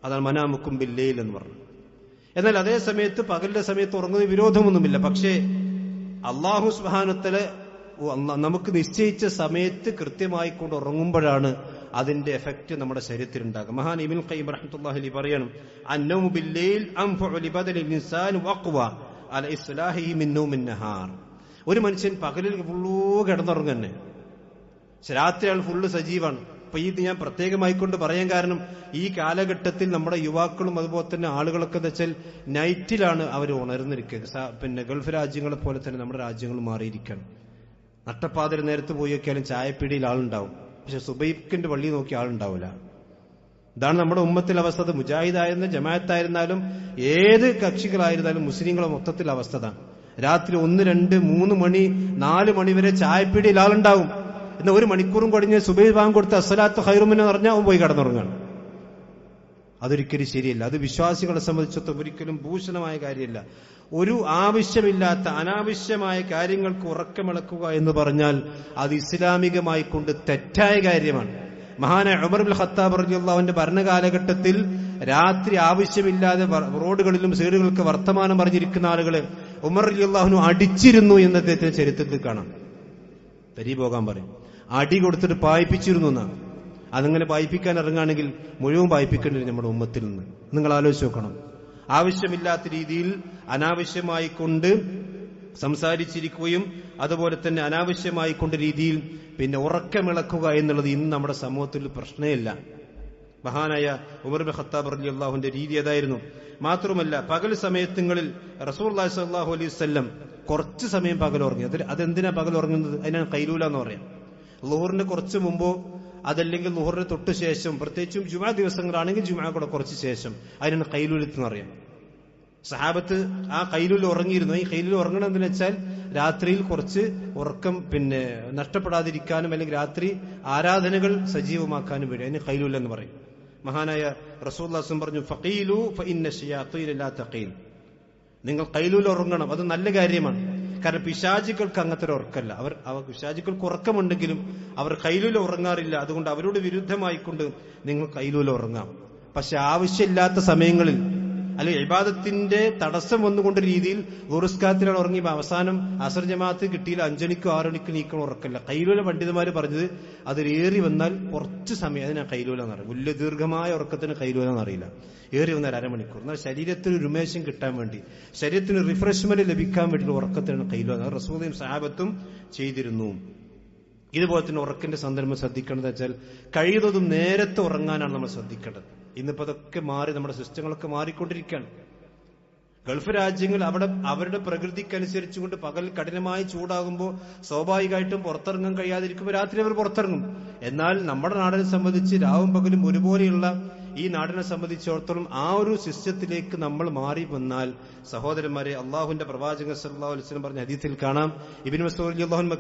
അതാണ് മനാമുക്കും ബില്ലൈൽ എന്ന് പറഞ്ഞു. എന്നാൽ അതേ സമയത്ത് പകലിന്റെ സമയത്ത് ഉറങ്ങുന്ന വിരോധമൊന്നുമില്ല. പക്ഷേ അള്ളാഹു സുബ്ഹാനഹു വ തആല നമുക്ക് നിശ്ചയിച്ച സമയത്ത് കൃത്യമായി കൊണ്ട് ഉറങ്ങുമ്പോഴാണ് അതിന്റെ എഫക്റ്റ് നമ്മുടെ ശരീരത്തിൽ ഉണ്ടാകും. മഹാൻ ഇബ്നുൽ ഖയ്യിം റഹ്മത്തുള്ളാഹി അലൈഹി പറയണം, അന്നൗമു ബില്ലൈൽ അൻഫഉ ലിബദനിൽ ഇൻസാൻ വഖ്വ അല ഇസ്ലാഹിഹി മിൻ നൗമിൻ നഹാർ. ഒരു മനുഷ്യൻ പകലിൽ ഫുള്ളൂ കിടന്നുറങ്ങന്നെ, രാത്രിയാണ് ഫുള്ള് സജീവാണ്. അപ്പൊ ഇത് ഞാൻ പ്രത്യേകമായിക്കൊണ്ട് പറയാൻ കാരണം, ഈ കാലഘട്ടത്തിൽ നമ്മുടെ യുവാക്കളും അതുപോലെ തന്നെ ആളുകളൊക്കെ എന്ന് വെച്ചാൽ നൈറ്റിലാണ് അവർ ഉണർന്നിരിക്കുക. ഗൾഫ് രാജ്യങ്ങളെ പോലെ തന്നെ നമ്മുടെ രാജ്യങ്ങൾ മാറിയിരിക്കണം. നട്ടപ്പാതിര നേരത്ത് പോയി നോക്കിയാലും ചായപ്പീടിയിൽ ആളുണ്ടാവും, പക്ഷെ സുബൈക്കിന്റെ പള്ളി നോക്കി ആളുണ്ടാവില്ല. ഇതാണ് നമ്മുടെ ഉമ്മത്തിലെ അവസ്ഥ. അത് മുജാഹിദായിരുന്ന ജമാഅത്തായിരുന്നാലും ഏത് കക്ഷികളായിരുന്നാലും മുസ്ലിങ്ങളെ മൊത്തത്തിൽ അവസ്ഥ അതാണ്. രാത്രി 1, 2, 3 മണി 4 മണി വരെ ചായപ്പീടിയിൽ ആളുണ്ടാവും. എന്നാൽ 1 മണിക്കൂറും കഴിഞ്ഞ് സുബൈ ബാങ്ക് കൊടുത്ത് അസ്സലാത്തു ഖൈറുമിൻ എന്ന് പറഞ്ഞാൽ അവൻ പോയി കിടന്നുറങ്ങാണ്. അതൊരിക്കലും ശരിയല്ല. അത് വിശ്വാസികളെ സംബന്ധിച്ചിടത്തോളം ഒരിക്കലും ഭൂഷണമായ കാര്യമല്ല. ഒരു ആവശ്യമില്ലാത്ത അനാവശ്യമായ കാര്യങ്ങൾക്ക് ഉറക്കമിളക്കുക എന്ന് പറഞ്ഞാൽ അത് ഇസ്ലാമികമായി കൊണ്ട് തെറ്റായ കാര്യമാണ്. മഹാനായ ഉമർ ഇബ്നുൽ ഖത്താബ് റളിയല്ലാഹു അൻഹുവിന്റെ ഭരണകാലഘട്ടത്തിൽ രാത്രി ആവശ്യമില്ലാതെ റോഡുകളിലും സൈഡുകൾക്ക് വർത്തമാനം പറഞ്ഞിരിക്കുന്ന ആളുകളെ ഉമർ റളിയല്ലാഹു അൻഹു അടിച്ചിരുന്നു എന്ന് അദ്ദേഹത്തിന്റെ ചരിത്രത്തിൽ കാണാം. തരി പോകാൻ പറയും, അടി കൊടുത്തിട്ട് പായിപ്പിച്ചിരുന്നു എന്നാണ്. അതങ്ങനെ പായിപ്പിക്കാൻ ഇറങ്ങുകയാണെങ്കിൽ മുഴുവൻ പായിപ്പിക്കേണ്ടി വരും നമ്മുടെ ഉമ്മത്തിൽ നിന്ന്. നിങ്ങൾ ആലോചിച്ച് നോക്കണം. ആവശ്യമില്ലാത്ത രീതിയിൽ അനാവശ്യമായി കൊണ്ട് സംസാരിച്ചിരിക്കുകയും അതുപോലെ തന്നെ അനാവശ്യമായി കൊണ്ട് രീതിയിൽ ഉറക്കമിളക്കുക എന്നുള്ളത് ഇന്ന് നമ്മുടെ സമൂഹത്തിൽ പ്രശ്നമില്ല. മഹാനായ ഉമർ ബിൻ ഖത്താബ് റളിയല്ലാഹുവിന്റെ രീതി അതായിരുന്നു. മാത്രമല്ല പകൽ സമയത്തുകളിൽ റസൂലുള്ളാഹി സ്വല്ലല്ലാഹു അലൈഹി വസല്ലം കുറച്ച് സമയം പകൽ ഉറങ്ങി. അതെന്തിനാ പകൽ ഉറങ്ങുന്നത്? അതിനാണ് ഖൈലൂല എന്ന് പറയാം. ളുഹറിന് കുറച്ച് മുമ്പോ അതല്ലെങ്കിൽ ളുഹറിന് തൊട്ട് ശേഷം, പ്രത്യേകിച്ചും ജുമുഅ ദിവസങ്ങളാണെങ്കിൽ ജുമുഅ കൂടെ കുറച്ച് ശേഷം, അതിനാണ് ഖൈലൂലത്ത് എന്ന് പറയാം. സഹാബത്ത് ആ ഖൈലൂല ഉറങ്ങിയിരുന്നു. ഈ ഖൈലൂല ഉറങ്ങണം എന്ന് വെച്ചാൽ രാത്രിയിൽ കുറച്ച് ഉറക്കം നഷ്ടപ്പെടാതിരിക്കാനും അല്ലെങ്കിൽ രാത്രി ആരാധനകൾ സജീവമാക്കാനും വേണ്ടി അതിന് ഖൈലൂല എന്ന് പറയും. മഹാനായ റസൂലുള്ളാഹി സ്വല്ലല്ലാഹു അലൈഹി വസല്ലം പറഞ്ഞു, ഫഖീലു ഫഇന്ന ശയാത്തീന ലാ തഖീൽ, നിങ്ങൾ ഖൈലൂല ഉറങ്ങണം, അത് നല്ല കാര്യമാണ്. കാരണം പിശാചുക്കൾക്ക് അങ്ങനത്തെ ഒരു ഉറക്കല്ല. അവർ പിശാചുക്കൾക്ക് ഉറക്കമുണ്ടെങ്കിലും അവർ ഖൈലൂല ഉറങ്ങാറില്ല. അതുകൊണ്ട് അവരോട് വിരുദ്ധമായിക്കൊണ്ട് നിങ്ങൾ ഖൈലൂല ഉറങ്ങാം. പക്ഷെ ആവശ്യമില്ലാത്ത സമയങ്ങളിൽ അല്ലെങ്കിൽ ഇബാദത്തിന്റെ തടസ്സം വന്നുകൊണ്ട് രീതിയിൽ ഗുറുസ്കാത്തിലാണ് ഉറങ്ങി അവസാനം അസർ ജമാഅത്ത് കിട്ടിയില്ല, 5 മണിക്കോ 6 മണിക്കോ നീക്കണം ഉറക്കല്ല. ഖൈലൂല പണ്ഡിതന്മാര് പറഞ്ഞത് അതിലേറി വന്നാൽ കുറച്ച് സമയം, അതിനാ ഖൈലൂല എന്ന് പറയും. വലിയ ദീർഘമായ ഉറക്കത്തിന് ഖൈലൂല എന്നറിയില്ല. ഏറി വന്നാൽ അരമണിക്കൂർ. എന്നാൽ ശരീരത്തിന് ഒരു ഉന്മേഷം കിട്ടാൻ വേണ്ടി, ശരീരത്തിന് റിഫ്രഷ്മെന്റ് ലഭിക്കാൻ വേണ്ടിയുള്ള ഉറക്കത്തിനാണ് ഖൈലൂല. റസൂലും സഹാബത്തും ചെയ്തിരുന്നു. ഇതുപോലെ തന്നെ ഉറക്കിന്റെ സന്ദർഭം ശ്രദ്ധിക്കേണ്ടത് വെച്ചാൽ കഴിയുന്നതും നേരത്തെ ഉറങ്ങാനാണ് നമ്മൾ ശ്രദ്ധിക്കേണ്ടത്. ഇന്നിപ്പോ അതൊക്കെ മാറി, നമ്മുടെ സിസ്റ്റങ്ങളൊക്കെ മാറിക്കൊണ്ടിരിക്കുകയാണ്. ഗൾഫ് രാജ്യങ്ങൾ അവരുടെ പ്രകൃതിക്കനുസരിച്ചുകൊണ്ട് പകൽ കഠിനമായി ചൂടാകുമ്പോൾ സ്വാഭാവികമായിട്ടും പുറത്തിറങ്ങാൻ കഴിയാതിരിക്കുമ്പോൾ രാത്രി അവർ പുറത്തിറങ്ങും. എന്നാൽ നമ്മുടെ നാടിനെ സംബന്ധിച്ച് രാവും പകലും ഒരുപോലെയുള്ള ഈ നാടിനെ സംബന്ധിച്ചിടത്തോളം ആ ഒരു സിസ്റ്റത്തിലേക്ക് നമ്മൾ മാറി വന്നാൽ, സഹോദരന്മാരെ, അള്ളാഹുവിന്റെ പ്രവാചകൻ സല്ലല്ലാഹു അലൈഹി വസല്ലം പറഞ്ഞ ഹദീസിൽ കാണാം, ഇബ്നു മസ്ഊദ് റളിയല്ലാഹു അൻഹു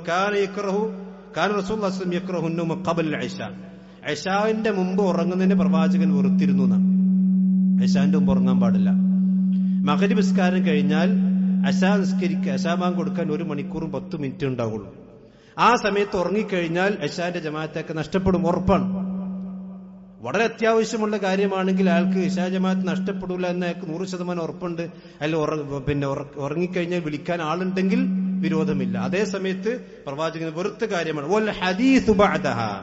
കാന റസൂലുള്ളാഹി സ്വല്ലല്ലാഹു അലൈഹി വസല്ലം യക്റഹു അൻ-നൗമ ഖബ്ല അൽ-ഇശാ, ഇശാവിന്റെ മുമ്പ് ഉറങ്ങുന്നതിന് പ്രവാചകൻ വെറുത്തിരുന്നു എന്നാണ്. ഇശാന്റെ മുമ്പ് ഉറങ്ങാൻ പാടില്ല. മഗ്രിബ് നിസ്കാരം കഴിഞ്ഞാൽ ഇശാ ബാങ്ക് കൊടുക്കാൻ 1 മണിക്കൂറും 10 മിനിറ്റ് ഉണ്ടാവുള്ളൂ. ആ സമയത്ത് ഉറങ്ങിക്കഴിഞ്ഞാൽ ഇശാന്റെ ജമാഅത്തൊക്കെ നഷ്ടപ്പെടും, ഉറപ്പാണ്. വളരെ അത്യാവശ്യമുള്ള കാര്യമാണെങ്കിൽ അയാൾക്ക് ഇശാ ജമാഅത്ത് നഷ്ടപ്പെടില്ല എന്ന് അയാൾക്ക് 100% ഉറപ്പുണ്ട്. അതിൽ ഉറങ്ങിക്കഴിഞ്ഞാൽ വിളിക്കാൻ ആളുണ്ടെങ്കിൽ വിരോധമില്ല. അതേ സമയത്ത് പ്രവാചകന് വെറുത്ത കാര്യമാണ് വൽ ഹദീസു ബഅദഹാ,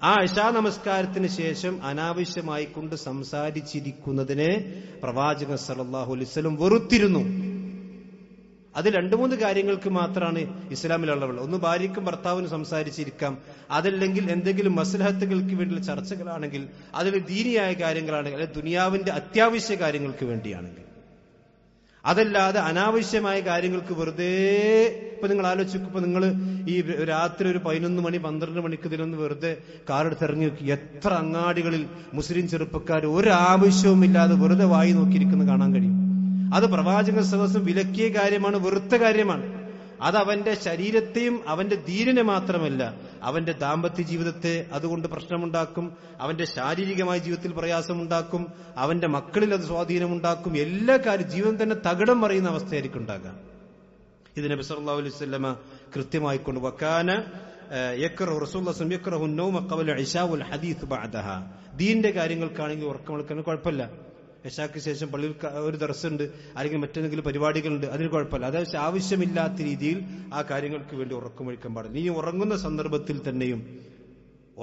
ആ ഇശാ നമസ്കാരത്തിന് ശേഷം അനാവശ്യമായി കൊണ്ട് സംസാരിച്ചിരിക്കുന്നതിനെ പ്രവാചകൻ സല്ലല്ലാഹു അലൈഹി വസല്ലം വെറുത്തിരുന്നു. അത് 2-3 കാര്യങ്ങൾക്ക് മാത്രമാണ് ഇസ്ലാമിലുള്ളവൾ. ഒന്ന് ഭാര്യയ്ക്കും ഭർത്താവിനും സംസാരിച്ചിരിക്കാം, അതല്ലെങ്കിൽ എന്തെങ്കിലും മസ്ലഹത്തുകൾക്ക് വേണ്ടിയുള്ള ചർച്ചകളാണെങ്കിൽ, അതിൽ ദീനിയായ കാര്യങ്ങളാണെങ്കിൽ, അല്ലെങ്കിൽ ദുനിയാവിന്റെ അത്യാവശ്യ കാര്യങ്ങൾക്ക് വേണ്ടിയാണെങ്കിൽ. അതല്ലാതെ അനാവശ്യമായ കാര്യങ്ങൾക്ക് വെറുതെ ഇപ്പൊ നിങ്ങൾ ആലോചിക്കും, ഇപ്പൊ നിങ്ങൾ ഈ രാത്രി ഒരു 11 മണി 12 മണിക്ക് ഇതിലൊന്ന് വെറുതെ കാറെടുത്ത് ഇറങ്ങി നോക്കി, എത്ര അങ്ങാടികളിൽ മുസ്ലിം ചെറുപ്പക്കാർ ഒരാവശ്യവുമില്ലാതെ വെറുതെ വായി നോക്കിയിരിക്കുന്നത് കാണാൻ കഴിയും. അത് പ്രവാചകൻ സല്ലല്ലാഹു അലൈഹി വസല്ലം വിലക്കിയ കാര്യമാണ്, വെറുത്ത കാര്യമാണ്. അത് അവന്റെ ശരീരത്തെയും അവന്റെ ദീനിനെ മാത്രമല്ല, അവന്റെ ദാമ്പത്യ ജീവിതത്തെ അതുകൊണ്ട് പ്രശ്നമുണ്ടാക്കും, അവന്റെ ശാരീരികമായ ജീവിതത്തിൽ പ്രയാസമുണ്ടാക്കും, അവന്റെ മക്കളിൽ അത് സ്വാധീനമുണ്ടാക്കും. എല്ലാ കാര്യം ജീവിതം തന്നെ തകിടം മറിയുന്ന അവസ്ഥയായിരിക്കും ഉണ്ടാകാം. ഇത് നബി സല്ലല്ലാഹു അലൈഹി വസല്ലമ കൃത്യമായിക്കൊണ്ട് വകാന യക്റഹു റസൂലുള്ളാഹി സ്വല്ലല്ലാഹു അലൈഹി വസല്ലം യക്റഹു അൻ-നൗമ ഖബ്ല ഇശാ വൽ ഹദീസ് ബഅദഹാ. ദീനിന്റെ കാര്യങ്ങൾക്കാണെങ്കിൽ ഉറക്കമെടുക്കാൻ കുഴപ്പമില്ല. ഇശാക്ക് ശേഷം പള്ളിയിൽ ഒരു ദർസുണ്ട്, അല്ലെങ്കിൽ മറ്റെന്തെങ്കിലും പരിപാടികളുണ്ട്, അതിന് കുഴപ്പമില്ല. അതായത് ആവശ്യമില്ലാത്ത രീതിയിൽ ആ കാര്യങ്ങൾക്ക് വേണ്ടി ഉറക്കമൊഴിക്കാൻ പാടില്ല. ഈ ഉറങ്ങുന്ന സന്ദർഭത്തിൽ തന്നെയും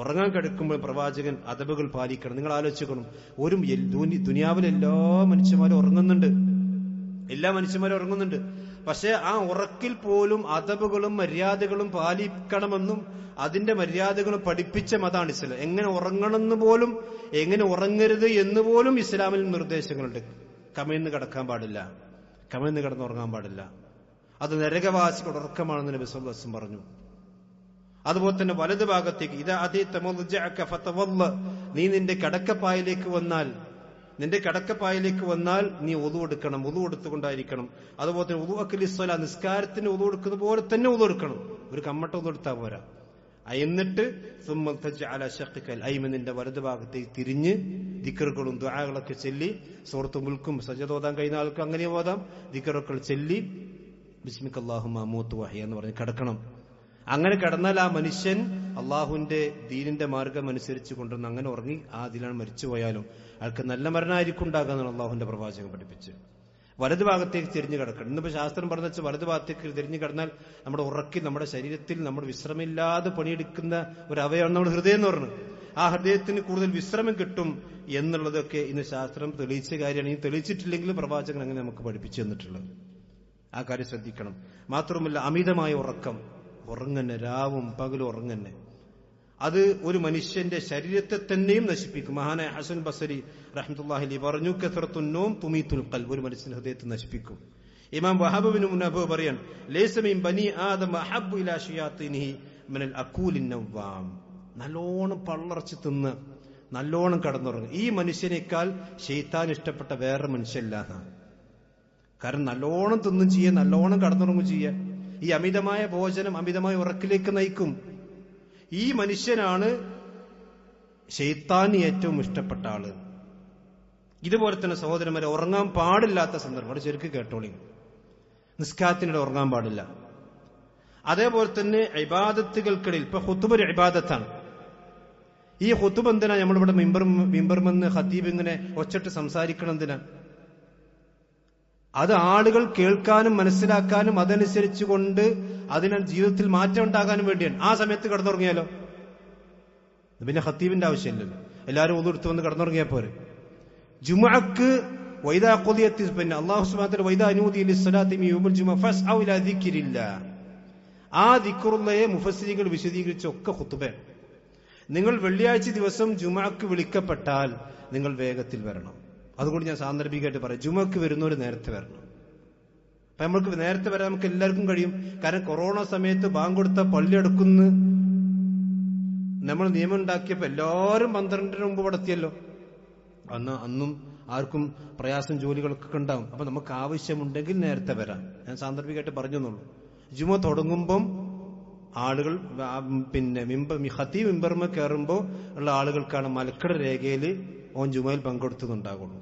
ഉറങ്ങാൻ കിടക്കുമ്പോൾ പ്രവാചകൻ അദബുകൾ പാലിക്കണം. നിങ്ങൾ ആലോചിക്കണം, ഒരു ദുനിയാവിലെ എല്ലാ മനുഷ്യന്മാരും ഉറങ്ങുന്നുണ്ട്. പക്ഷെ ആ ഉറക്കിൽ പോലും അദബുകളും മര്യാദകളും പാലിക്കണമെന്നും അതിന്റെ മര്യാദകളും പഠിപ്പിച്ച മതാണ് ഇസ്ലാം. എങ്ങനെ ഉറങ്ങണമെന്ന് പോലും, എങ്ങനെ ഉറങ്ങരുത് എന്ന് പോലും ഇസ്ലാമിൽ നിർദ്ദേശങ്ങളുണ്ട്. കമിഴ്ന്ന് കിടക്കാൻ പാടില്ല, കമിഴ്ന്ന് കിടന്നുറങ്ങാൻ പാടില്ല. അത് നരകവാസികളുടെ ഉറക്കമാണെന്ന് നബി സല്ലല്ലാഹു അലൈഹി വസല്ലം പറഞ്ഞു. അതുപോലെ തന്നെ വലതു ഭാഗത്തേക്ക് നീ നിന്റെ കടക്കപ്പായിലേക്ക് വന്നാൽ നീ ഉളു എടുക്കണം, ഉളു എടുത്തുകൊണ്ടായിരിക്കണം. അതുപോലെ തന്നെ ഉളു അഖിലിസ്വല, നിസ്കാരത്തിന് ഉളു എടുക്കുന്ന പോലെ തന്നെ ഉളു എടുക്കണം. ഒരു കമ്മട്ട ഉളു എടുത്താൽ പോരാ. എന്നിട്ട് നിന്റെ വലതു ഭാഗത്തേക്ക് തിരിഞ്ഞ് ദിക്റുകളും ദുആകളൊക്കെ ചൊല്ലി, സൂറത്ത് മുൽക്കും സജദ ഓതാൻ കഴിയുന്ന ആൾക്ക് അങ്ങനെ ഓതാം, ദിക്റുകൾ ചൊല്ലി ബിസ്മിക്കല്ലാഹുമ്മ അമൂതു വഹ്യ എന്ന് പറഞ്ഞ് കിടക്കണം. അങ്ങനെ കിടന്നാൽ ആ മനുഷ്യൻ അള്ളാഹുവിന്റെ ദീനിന്റെ മാർഗം അനുസരിച്ച് കൊണ്ടുവന്ന് അങ്ങനെ ഉറങ്ങി ആ അതിലാണ് മരിച്ചു പോയാലും അയാൾക്ക് നല്ല മരണമായിരിക്കും ഉണ്ടാകാന്നാണ് അള്ളാഹുവിന്റെ പ്രവാചകൻ പഠിപ്പിച്ച്. വലതു ഭാഗത്തേക്ക് തിരിഞ്ഞു കിടക്കണം. ഇന്നിപ്പോ ശാസ്ത്രം പറഞ്ഞു വെച്ചാൽ വലതു ഭാഗത്തേക്ക് തിരിഞ്ഞു കിടന്നാൽ നമ്മുടെ ഉറക്കിൽ, നമ്മുടെ ശരീരത്തിൽ നമ്മൾ വിശ്രമില്ലാതെ പണിയെടുക്കുന്ന ഒരു അവയവമാണ് നമ്മുടെ ഹൃദയം എന്ന് പറഞ്ഞു. ആ ഹൃദയത്തിന് കൂടുതൽ വിശ്രമം കിട്ടും എന്നുള്ളതൊക്കെ ഇന്ന് ശാസ്ത്രം തെളിയിച്ച കാര്യമാണ്. ഇനി തെളിയിച്ചിട്ടില്ലെങ്കിലും പ്രവാചകൻ അങ്ങനെ നമുക്ക് പഠിപ്പിച്ചു തന്നിട്ടുള്ളത്. ആ കാര്യം ശ്രദ്ധിക്കണം. മാത്രമല്ല അമിതമായ ഉറക്കം, ഉറങ്ങന്നെ, രാവും പകലും ഉറങ്ങന്നെ. അത് ഒരു മനുഷ്യന്റെ ശരീരത്തെ തന്നെയും നശിപ്പിക്കും. മഹാനായ ഹസൻ ബസരി റഹ്മത്തുള്ളാഹി അലൈഹി പറഞ്ഞു, കസറത്തുൻ നൗം തുമീത്തുൽ ഖൽബ്, ഒരു മനുഷ്യന്റെ ഹൃദയത്തെ നശിപ്പിക്കും. ഇമാം വഹബ് ബിൻ മുനബ്ബഹ് പറയാൻ, ലൈസ മിൻ ബനി ആദം അഹബ്ബു ഇലാ ശയാത്തീനിഹി മിനൽ അകൂലിൻ നവ്വാം, നല്ലോണം പള്ളർച്ച് തിന്ന് നല്ലോണം കടന്നുറങ്ങും, ഈ മനുഷ്യനേക്കാൾ ശൈത്താൻ ഇഷ്ടപ്പെട്ട വേറെ മനുഷ്യല്ല. കാരണം നല്ലോണം തിന്നും ചെയ്യുക, നല്ലോണം കടന്നുറങ്ങും ചെയ്യുക. ഈ അമിതമായ ഭോജനം അമിതമായ ഉറക്കിലേക്ക് നയിക്കും. ഈ മനുഷ്യനാണ് ശൈത്താന് ഏറ്റവും ഇഷ്ടപ്പെട്ട ആള്. ഇതുപോലെ തന്നെ സഹോദരന്മാരെ, ഉറങ്ങാൻ പാടില്ലാത്ത സന്ദർഭം അത് ശരിക്കും കേട്ടോളി. നിസ്കാരത്തിനിടെ ഉറങ്ങാൻ പാടില്ല. അതേപോലെ തന്നെ ഇബാദത്തുകൾക്കിടയിൽ, ഇപ്പൊ ഖുതുബ ഒരു ഇബാദത്താണ്. ഈ ഖുതുബ എന്തിനാ നമ്മളിവിടെ മിമ്പർമെന്ന് ഖതീബ് ഇങ്ങനെ ഒച്ചിട്ട് സംസാരിക്കണം? എന്തിനാ? അത് ആളുകൾ കേൾക്കാനും മനസ്സിലാക്കാനും അതനുസരിച്ചുകൊണ്ട് അതിനാൽ ജീവിതത്തിൽ മാറ്റം ഉണ്ടാകാനും വേണ്ടിയാണ്. ആ സമയത്ത് കിടന്നുറങ്ങിയാലോ? പിന്നെ ഖതീബിന്റെ ആവശ്യമില്ലല്ലോ, എല്ലാവരും ഒന്നെടുത്ത് വന്ന് കിടന്നുറങ്ങിയാൽ പോരെ. ജുമുഅക്ക് വൈദാ ഖുദിയത്തി, പിന്നെ അല്ലാഹു സുബ്ഹാനഹു വ തആല വൈദാ നൂദിയ ലിസ്സലാത്തി മിൻ യൗമിൽ ജുമുഅ ഫസ്ഔ ഇലാ ദിക്രില്ലാഹ്, ആ ദിക്റുള്ളയെ മുഫസ്സിരികൾ വിശദീകരിച്ച ഒക്കെ ഖുതുബയാണ്. നിങ്ങൾ വെള്ളിയാഴ്ച ദിവസം ജുമുഅക്ക് വിളിക്കപ്പെട്ടാൽ നിങ്ങൾ വേഗത്തിൽ വരണം. അതുകൊണ്ട് ഞാൻ സാന്ദർഭികമായിട്ട് പറയാം, ജുമുഅക്ക് വരുന്നവർ നേരത്തെ വരണം. അപ്പൊ നമ്മൾക്ക് നേരത്തെ വരാൻ നമുക്ക് എല്ലാവർക്കും കഴിയും. കാരണം കൊറോണ സമയത്ത് ബാങ്ക് കൊടുത്ത പള്ളി എടുക്കുന്ന നമ്മൾ നിയമം ഉണ്ടാക്കിയപ്പോ എല്ലാവരും 12-ന് മുമ്പ് പടത്തിയല്ലോ. അന്നും ആർക്കും പ്രയാസം ജോലികളൊക്കെ ഉണ്ടാവും. അപ്പൊ നമുക്ക് ആവശ്യമുണ്ടെങ്കിൽ നേരത്തെ വരാം. ഞാൻ സാന്ദർഭികമായിട്ട് പറഞ്ഞെന്നുള്ളൂ. ജുമുഅ തുടങ്ങുമ്പം ആളുകൾ പിന്നെ ഖതീബ് മിമ്പർമ കയറുമ്പോ ഉള്ള ആളുകൾക്കാണ് മലക്കട രേഖയിൽ ഓൻ ജുമുഅയിൽ പങ്കെടുത്തുന്നുണ്ടാകുള്ളൂ.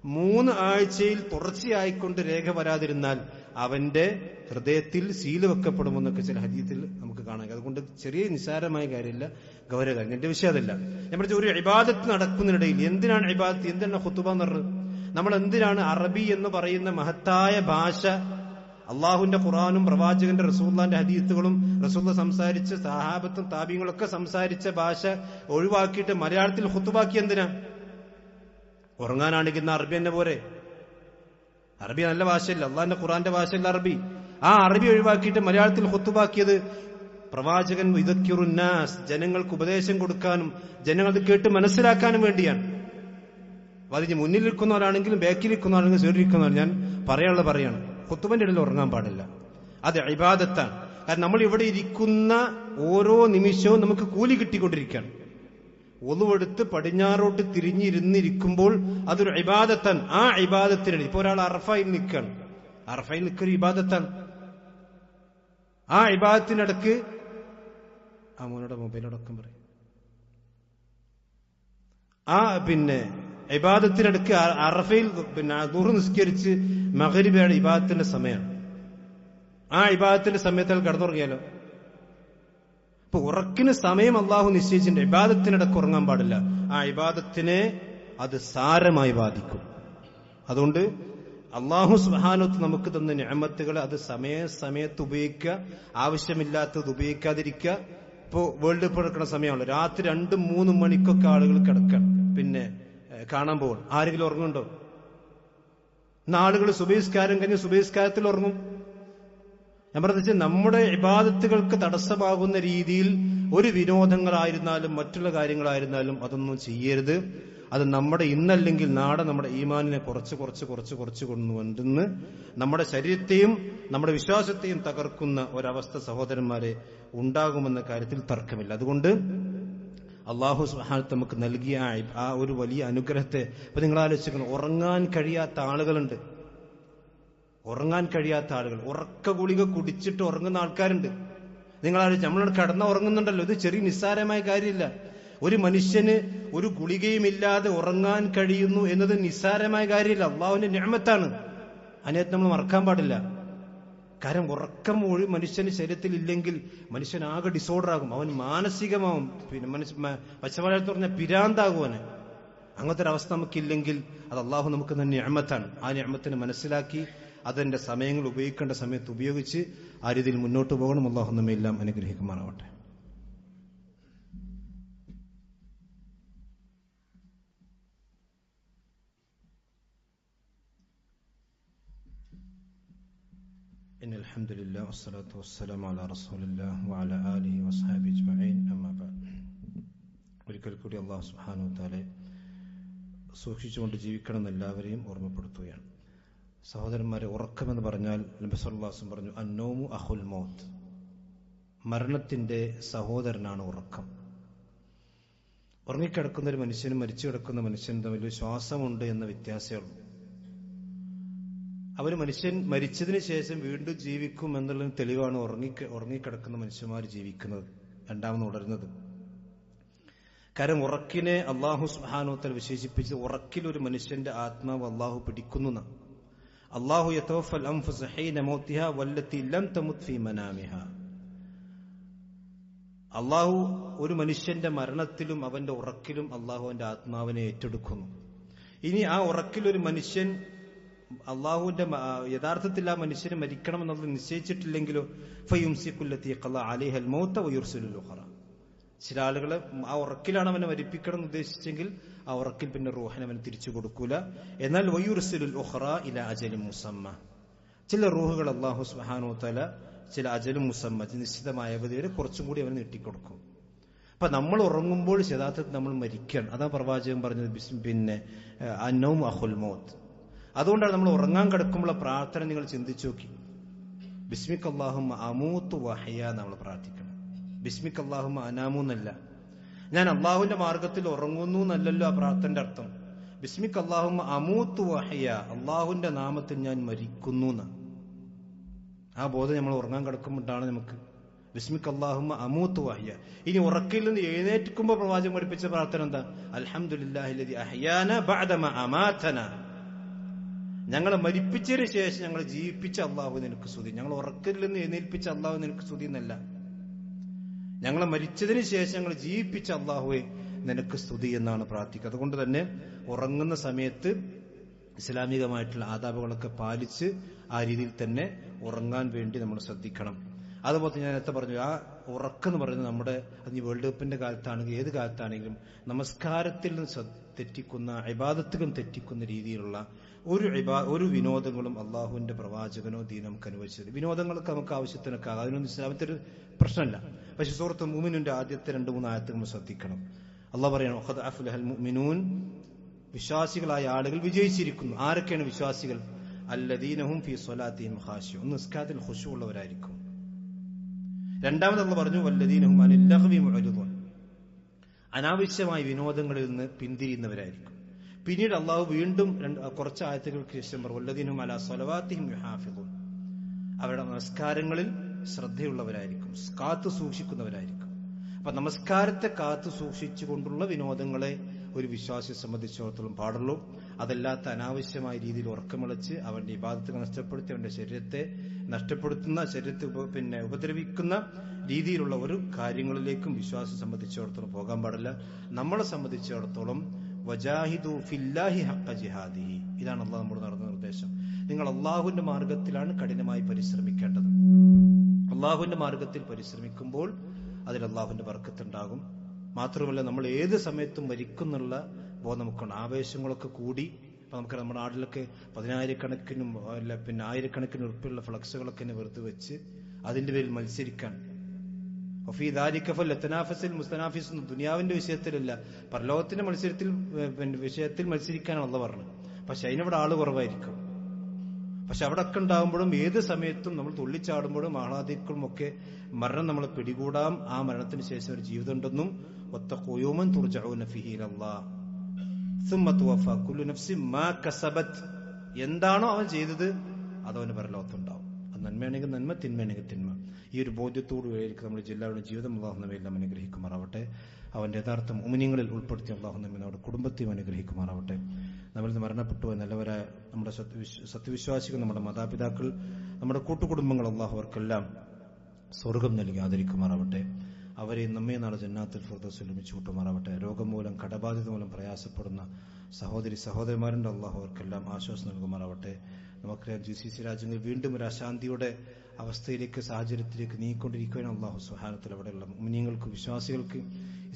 3 ആഴ്ചയിൽ തുടർച്ചയായിക്കൊണ്ട് രേഖ വരാതിരുന്നാൽ അവന്റെ ഹൃദയത്തിൽ സീല് വെക്കപ്പെടുമെന്നൊക്കെ ചില ഹദീസിൽ നമുക്ക് കാണാം. അതുകൊണ്ട് ചെറിയ നിസ്സാരമായ കാര്യമില്ല, ഗൗരവകാര്യം. എന്റെ വിഷയം അതല്ല. നമ്മുടെ ഒരു ഇബാദത്ത് നടക്കുന്നതിനിടയിൽ എന്തിനാണ് ഇബാദത്ത്, എന്തിനാണ് ഖുതുബ എന്ന് പറഞ്ഞത്? നമ്മൾ എന്തിനാണ് അറബി എന്ന് പറയുന്ന മഹത്തായ ഭാഷ, അള്ളാഹുവിന്റെ ഖുർആനും പ്രവാചകന്റെ റസൂലുള്ളാഹിന്റെ ഹദീസുകളും റസൂലുള്ള സംസാരിച്ച സഹാബത്തും താബീങ്ങളൊക്കെ സംസാരിച്ച ഭാഷ ഒഴിവാക്കിയിട്ട് മലയാളത്തിൽ ഖുതുബാക്കി എന്തിനാ? ഉറങ്ങാനാണെങ്കിൽ അറബി തന്നെ പോരെ? അറബി നല്ല ഭാഷയല്ല, അള്ളാഹിന്റെ ഖുർആന്റെ ഭാഷയല്ല അറബി. ആ അറബി ഒഴിവാക്കിയിട്ട് മലയാളത്തിൽ ഖുതുബാക്കിയത് പ്രവാചകൻ യുദക്കിറുന്നാസ്, ജനങ്ങൾക്ക് ഉപദേശം കൊടുക്കാനും ജനങ്ങൾ കേട്ട് മനസ്സിലാക്കാനും വേണ്ടിയാണ്. അതിന് മുന്നിലിരിക്കുന്നവരാണെങ്കിലും ബാക്കിലിരിക്കുന്നവരാണെങ്കിലും സൈഡിലിരിക്കുന്നവർ, ഞാൻ പറയാനുള്ളത് പറയാണ്. ഖുതുബന്റെ ഇടയിൽ ഉറങ്ങാൻ പാടില്ല. അത് ഇബാദത്താണ്. കാരണം നമ്മൾ ഇവിടെ ഇരിക്കുന്ന ഓരോ നിമിഷവും നമുക്ക് കൂലി കിട്ടിക്കൊണ്ടിരിക്കുകയാണ്. ഒന്നുവെടുത്ത് പടിഞ്ഞാറോട്ട് തിരിഞ്ഞിരുന്നിരിക്കുമ്പോൾ അതൊരു ഇബാദത്താണ്. ആ ഇബാദത്തിനിടയിൽ ഇപ്പൊ ഒരാൾ അറഫയിൽ നിൽക്കുകയാണ്, അറഫയിൽ നിൽക്കൊരു ഇബാദത്താണ്. ആ ഇബാദത്തിനിടക്ക് ആ മോനോടെ മൊബൈലോടൊക്കെ പറയും. ആ പിന്നെ ഇബാദത്തിനിടക്ക് അറഫയിൽ പിന്നെ ദുഹർ നിസ്കരിച്ച് മഗ്രിബാണ് ഇബാദത്തിന്റെ സമയമാണ്. ആ ഇബാദത്തിന്റെ സമയത്ത് കടന്നുറങ്ങിയാലോ? ഇപ്പൊ ഉറക്കിന് സമയം അള്ളാഹു നിശ്ചയിച്ചിട്ടുണ്ട്. ഇബാദത്തിനിടക്ക് ഉറങ്ങാൻ പാടില്ല. ആ ഇബാദത്തിനെ അത് സാരമായി ബാധിക്കും. അതുകൊണ്ട് അള്ളാഹു സുബ്ഹാനഹു നമുക്ക് തന്ന നിഅമത്തുകളെ അത് സമയത്ത് ഉപയോഗിക്കുക, ആവശ്യമില്ലാത്തത് ഉപയോഗിക്കാതിരിക്കുക. ഇപ്പോ വേൾഡ് കപ്പ് നടക്കുന്ന സമയമാണല്ലോ, രാത്രി 2-3 മണിക്കൊക്കെ ആളുകൾ കിടക്കാം, പിന്നെ കാണാൻ പോകും. ആരെങ്കിലും ഉറങ്ങുന്നുണ്ടോ? ഇന്ന് ആളുകൾ സുബഹിസ്കാരം കഴിഞ്ഞ് സുബഹിസ്കാരത്തിൽ ഉറങ്ങും. ഞാൻ പറഞ്ഞ നമ്മുടെ ഇബാദത്തുകൾക്ക് തടസ്സമാകുന്ന രീതിയിൽ ഒരു വിനോദങ്ങളായിരുന്നാലും മറ്റുള്ള കാര്യങ്ങളായിരുന്നാലും അതൊന്നും ചെയ്യരുത്. അത് നമ്മുടെ ഇന്നല്ലെങ്കിൽ നാളെ നമ്മുടെ ഈമാനിനെ കുറച്ച് കൊണ്ടുവന്ന് നമ്മുടെ ശരീരത്തെയും നമ്മുടെ വിശ്വാസത്തെയും തകർക്കുന്ന ഒരവസ്ഥ സഹോദരന്മാരെ ഉണ്ടാകുമെന്ന കാര്യത്തിൽ തർക്കമില്ല. അതുകൊണ്ട് അല്ലാഹു സുബ്ഹാനഹു നമുക്ക് നൽകിയ ആ ഒരു വലിയ അനുഗ്രഹത്തെ ഇപ്പൊ നിങ്ങൾ ആലോചിക്കണം. ഉറങ്ങാൻ കഴിയാത്ത ആളുകളുണ്ട്, ഉറങ്ങാൻ കഴിയാത്ത ആളുകൾ, ഉറക്ക ഗുളിക കുടിച്ചിട്ട് ഉറങ്ങുന്ന ആൾക്കാരുണ്ട്. നിങ്ങൾ ആലോചിച്ച് നമ്മളോട് കിടന്ന ഉറങ്ങുന്നുണ്ടല്ലോ, ഇത് ചെറിയ നിസ്സാരമായ കാര്യമില്ല. ഒരു മനുഷ്യന് ഒരു ഗുളികയുമില്ലാതെ ഉറങ്ങാൻ കഴിയുന്നു എന്നത് നിസ്സാരമായ കാര്യമില്ല, അള്ളാഹുവിന്റെ നിഅമത്താണ്. അതിനകത്ത് നമ്മൾ മറക്കാൻ പാടില്ല. കാരണം ഉറക്കം ഒരു മനുഷ്യന് ശരീരത്തിൽ ഇല്ലെങ്കിൽ മനുഷ്യനാകെ ഡിസോർഡർ ആകും, അവൻ മാനസികമാവും, പിന്നെ പച്ചമലയാളത്തിൽ പറഞ്ഞ പിരാന്താകുവാന്. അങ്ങനത്തെ ഒരു അവസ്ഥ നമുക്കില്ലെങ്കിൽ അത് അള്ളാഹു നമുക്ക് തന്നെ നിഅമത്താണ്. ആ നിഅമത്തിനെ മനസ്സിലാക്കി അതിന്റെ സമയങ്ങൾ ഉപയോഗിക്കേണ്ട സമയത്ത് ഉപയോഗിച്ച് ആ രീതിയിൽ മുന്നോട്ട് പോകണം. അള്ളാഹു നമ്മെ എല്ലാം അനുഗ്രഹിക്കുമാറാവട്ടെ. إن الحمد لله والصلاة والسلام على رسول الله وعلى آله وصحبه أجمعين أما بعد. ഒരിക്കൽ കൂടി അല്ലാഹു സുബ്ഹാനഹു വ തആല സൂക്ഷിച്ചുകൊണ്ട് ജീവിക്കണം എല്ലാവരെയും ഓർമ്മപ്പെടുത്തുകയാണ്. സഹോദരന്മാരെ, ഉറക്കമെന്ന് പറഞ്ഞാൽ നബി സല്ലല്ലാഹു അലൈഹി വസല്ലം പറഞ്ഞു, അന്നൗമു അഖുൽ മൗത്ത്, മരണത്തിന്റെ സഹോദരനാണ് ഉറക്കം. ഉറങ്ങിക്കിടക്കുന്ന ഒരു മനുഷ്യനും മരിച്ചു കിടക്കുന്ന മനുഷ്യനും തമ്മിൽ ശ്വാസമുണ്ട് എന്ന വ്യത്യാസമേ ഉള്ളൂ. മനുഷ്യൻ മരിച്ചതിന് ശേഷം വീണ്ടും ജീവിക്കും എന്നുള്ളതിന് തെളിവാണ് ഉറങ്ങിക്കിടക്കുന്ന മനുഷ്യന്മാർ ജീവിക്കുന്നത്, രണ്ടാമത് ഉണരുന്നത്. കാരണം ഉറക്കിനെ അല്ലാഹു സുബ്ഹാനഹു വ തആല വിശേഷിപ്പിച്ച് ഉറക്കിൽ ഒരു മനുഷ്യന്റെ ആത്മാവ് അല്ലാഹു പിടിക്കുന്നു. അല്ലാഹു യതവഫൽ അൻഫുസ ഹീന മൗതിഹാ വല്ലത്തി ലം തമുത് ഫീ മനാമിഹാ. അല്ലാഹു ഒരു മനുഷ്യന്റെ മരണത്തിലും അവന്റെ ഉറക്കിലും അല്ലാഹു അവന്റെ ആത്മാവിനെ ഏറ്റെടുക്കുന്നു. ഇനി ആ ഉറക്കിൽ ഒരു മനുഷ്യൻ അള്ളാഹുവിന്റെ യഥാർത്ഥത്തിൽ ആ മനുഷ്യന് മരിക്കണമെന്നുള്ളത് നിശ്ചയിച്ചിട്ടില്ലെങ്കിലോ ഫയുംസികുല്ലത്തി ഖള അലൈഹൽ മൗത വയുർസിലുൽ ഉഖറ. ചില ആളുകളെ ആ ഉറക്കിലാണ് അവനെ മരിപ്പിക്കണം എന്ന് ഉദ്ദേശിച്ചെങ്കിൽ ആ ഉറക്കിൽ പിന്നെ റൂഹിനെ അവന് തിരിച്ചു കൊടുക്കൂല. എന്നാൽ വയുർസിലുൽ ഉഖറ ഇല അജലിൻ മുസമ്മ, ചില റൂഹുകൾ അല്ലാഹു സുബ്ഹാനഹു വ തആല ചില അജലും മുസമ്മ, നിശ്ചിതമായ അവധി വരെ കുറച്ചും കൂടി അവന് നീട്ടിക്കൊടുക്കും. അപ്പൊ നമ്മൾ ഉറങ്ങുമ്പോൾ യഥാർത്ഥത്തിൽ നമ്മൾ മരിക്കണം. അതാ പ്രവാചകൻ പറഞ്ഞത്, പിന്നെ അന്നൗം അഖുൽ മൗത്ത്. അതുകൊണ്ടാണ് നമ്മൾ ഉറങ്ങാൻ കിടക്കുമ്പോൾ പ്രാർത്ഥന നിങ്ങൾ ചിന്തിച്ചു നോക്കി. ബിസ്മിക അല്ലാഹുമ്മ അമൂതു വഹയ നമ്മൾ പ്രാർത്ഥിക്കണം. ബിസ്മിക അല്ലാഹുമ്മ അനാമു എന്നല്ല, ഞാൻ അള്ളാഹുവിന്റെ മാർഗത്തിൽ ഉറങ്ങുന്നു എന്നല്ലല്ലോ ആ പ്രാർത്ഥനയുടെ അർത്ഥം. ബിസ്മിക അല്ലാഹുമ്മ അമൂതു വഹയ, അള്ളാഹുവിന്റെ നാമത്തിൽ ഞാൻ മരിക്കുന്നു എന്ന്. ആ ബോധം നമ്മൾ ഉറങ്ങാൻ കിടക്കുമ്പോഴാണ് നമുക്ക് ബിസ്മിക അല്ലാഹുമ്മ അമൂതു വഹയ. ഇനി ഉറക്കിൽ നിന്ന് എഴുന്നേൽക്കുമ്പോൾ പ്രവാചകൻ പഠിപ്പിച്ച പ്രാർത്ഥന എന്താ? അൽഹംദുലില്ലാഹില്ലദി അഹ്യാന ബഅദമ അമാതന, ഞങ്ങളെ മരിപ്പിച്ചതിന് ശേഷം ഞങ്ങളെ ജീവിപ്പിച്ച അള്ളാഹു നിനക്ക് സ്തുതി. ഞങ്ങൾ ഉറക്കിൽ നിന്ന് എഴുന്നേൽപ്പിച്ച അള്ളാഹു നിനക്ക് സ്തുതി എന്നല്ല, ഞങ്ങളെ മരിച്ചതിന് ശേഷം ഞങ്ങൾ ജീവിപ്പിച്ച അള്ളാഹുവെ നിനക്ക് സ്തുതി എന്നാണ് പ്രാർത്ഥിക്കുക. അതുകൊണ്ട് തന്നെ ഉറങ്ങുന്ന സമയത്ത് ഇസ്ലാമികമായിട്ടുള്ള ആദാബുകളൊക്കെ പാലിച്ച് ആ രീതിയിൽ തന്നെ ഉറങ്ങാൻ വേണ്ടി നമ്മൾ ശ്രദ്ധിക്കണം. അതുപോലെ ഞാൻ നേരത്തെ പറഞ്ഞു, ആ ഉറക്കെന്ന് പറയുന്നത് നമ്മുടെ അത് വേൾഡ് കപ്പിന്റെ കാലത്താണെങ്കിലും ഏത് കാലത്താണെങ്കിലും നമസ്കാരത്തിൽ നിന്ന് തെറ്റിക്കുന്ന, ഇബാദത്തുകൾ തെറ്റിക്കുന്ന രീതിയിലുള്ള ഒരു വിനോദങ്ങളും അള്ളാഹുവിന്റെ പ്രവാചകനോ ദീൻ നമുക്ക് അനുവദിച്ചത്. വിനോദങ്ങളൊക്കെ നമുക്ക് ആവശ്യത്തിനൊക്കെ അതിനൊന്നും ഇസ്ലാമത്തെ ഒരു പ്രശ്നമല്ല. പക്ഷെ സൂറത്തുൽ മുഅ്മിനൂന്റെ ആദ്യത്തെ 2-3 ആയത്തുകൾ നമ്മൾ ശ്രദ്ധിക്കണം. അള്ളാഹ് പറയണം, ഖദ് അഫ്ലഹൽ മുഅ്മിനൂൻ, വിശ്വാസികളായ ആളുകൾ വിജയിച്ചിരിക്കുന്നു. ആരൊക്കെയാണ് വിശ്വാസികൾ? അല്ലദീനഹും ഫീ സ്വലാത്തിഹിം ഖാശിഊൻ, നിസ്കാരത്തിൽ ഖുശൂ ഉള്ളവരായിരിക്കും. രണ്ടാമത് അള്ളാഹ് പറഞ്ഞു, വല്ലദീനഹും അനിൽ ലഗ്വി മുഅ്രിദൂൻ, അനാവശ്യമായ വിനോദങ്ങളിൽ നിന്ന് പിന്തിരിയുന്നവരായിരിക്കും. പിന്നീട് അള്ളാഹു വീണ്ടും കുറച്ച് ആയത്തുകൾക്ക് ശേഷം പറഞ്ഞു, വല്ലദീനഹും അലാ സ്വലവാത്തിഹിം യുഹാഫിദൂൻ, അവരുടെ നമസ്കാരങ്ങളിൽ ശ്രദ്ധയുള്ളവരായിരിക്കും, കാത്തു സൂക്ഷിക്കുന്നവരായിരിക്കും. അപ്പൊ നമസ്കാരത്തെ കാത്തു സൂക്ഷിച്ചുകൊണ്ടുള്ള വിനോദങ്ങളെ ഒരു വിശ്വാസിയെ സംബന്ധിച്ചിടത്തോളം പാടുള്ളൂ. അതല്ലാത്ത അനാവശ്യമായ രീതിയിൽ ഉറക്കമിളച്ച് അവന്റെ ഇബാദത്തുകൾ നഷ്ടപ്പെടുത്തി അവന്റെ ശരീരത്തെ നഷ്ടപ്പെടുത്തുന്ന, ശരീരത്തെ ഉപദ്രവിക്കുന്ന രീതിയിലുള്ള ഒരു കാര്യങ്ങളിലേക്കും വിശ്വാസിയെ സംബന്ധിച്ചിടത്തോളം പോകാൻ പാടില്ല. നമ്മളെ സംബന്ധിച്ചിടത്തോളം വജാഹിദു ഫില്ലാഹി ഹഖ്ക ജിഹാദിഹി, ഇതാണ് അള്ളാഹ് നമ്മോട് നടന്ന നിർദ്ദേശം. നിങ്ങൾ അള്ളാഹുവിന്റെ മാർഗത്തിലാണ് കഠിനമായി പരിശ്രമിക്കേണ്ടത്. അള്ളാഹുവിന്റെ മാർഗത്തിൽ പരിശ്രമിക്കുമ്പോൾ അതിൽ അള്ളാഹുവിന്റെ ബർക്കത്തുണ്ടാകും. മാത്രമല്ല, നമ്മൾ ഏത് സമയത്തും മരിക്കുന്നുള്ള ബോധം നമുക്കുണ്ട്. ആവേശങ്ങളൊക്കെ കൂടി ഇപ്പൊ നമുക്ക് നമ്മുടെ നാട്ടിലൊക്കെ 10,000-കണക്കിനും ആയിരക്കണക്കിന് ഉറുപ്പിയുള്ള ഫ്ലക്സുകളൊക്കെ വെറുതെ വെച്ച് അതിന്റെ പേരിൽ മത്സരിക്കാൻ. ദുനിയാവിന്റെ വിഷയത്തിലല്ല, പരലോകത്തിന്റെ വിഷയത്തിൽ മത്സരിക്കാനാണ് പറഞ്ഞത്. പക്ഷെ അതിനവിടെ ആള് കുറവായിരിക്കും. പക്ഷെ അവിടെ ഒക്കെ ഉണ്ടാകുമ്പോഴും ഏത് സമയത്തും നമ്മൾ തുള്ളിച്ചാടുമ്പോഴും ആഹ്ലാദിക്കുമ്പോഴും ഒക്കെ മരണം നമ്മളെ പിടികൂടാം. ആ മരണത്തിന് ശേഷം ഒരു ജീവിതം ഉണ്ടെന്നും വത്തഖൂയൂമൻ തുർജഊന ഫീഹി ഇലല്ലാഹ് സുമ്മ തുവഫാ കുല്ലു നഫ്സിൻ മാ കസബത്, എന്താണോ അവൻ ചെയ്തത് അതവന് പരലോകത്തുണ്ടാവും. അത് നന്മയാണെങ്കിൽ നന്മ, തിന്മയാണെങ്കിൽ തിന്മ. ഈ ഒരു ബോധ്യത്തോടു കൂടിയായിരിക്കും നമ്മുടെ ജില്ലയുടെ ജീവിതം. അല്ലാഹു നമ്മെല്ലാം അനുഗ്രഹിക്കുമാറാവട്ടെ. അവന്റെ യഥാർത്ഥ മുഅ്മിനീങ്ങളിൽ ഉൾപ്പെടുത്തി അല്ലാഹു നമ്മെ നമ്മുടെ കുടുംബത്തെയും അനുഗ്രഹിക്കുമാറാവട്ടെ. നമ്മളിൽ നിന്ന് മരണപ്പെട്ടു നല്ലവരായ നമ്മുടെ സത്യവിശ്വാസികൾ, നമ്മുടെ മാതാപിതാക്കൾ, നമ്മുടെ കൂട്ടുകുടുംബങ്ങൾ, അല്ലാഹു അവർക്കെല്ലാം സ്വർഗം നൽകി ആദരിക്കുമാറാവട്ടെ. അവരെ നമ്മെ നാളെ ജന്നാത്തുൽ ഫിർദൗസിൽ ഒരുമിച്ച് കൂട്ടുമാറാവട്ടെ. രോഗം മൂലം, കടബാധ്യത മൂലം പ്രയാസപ്പെടുന്ന സഹോദരന്മാരുണ്ട്, അല്ലാഹു അവർക്കെല്ലാം ആശ്വാസം നൽകുമാറാവട്ടെ. നമുക്കറിയാം, GCC രാജ്യങ്ങൾ വീണ്ടും ഒരു അശാന്തിയുടെ അവസ്ഥയിലേക്ക്, സാഹചര്യത്തിലേക്ക് നീങ്ങിക്കൊണ്ടിരിക്കുകയാണ്. അല്ലാഹു സുബ്ഹാനഹു വ തആല അവിടെയുള്ള മുഅ്മിനീങ്ങൾക്ക്, വിശ്വാസികൾക്ക്,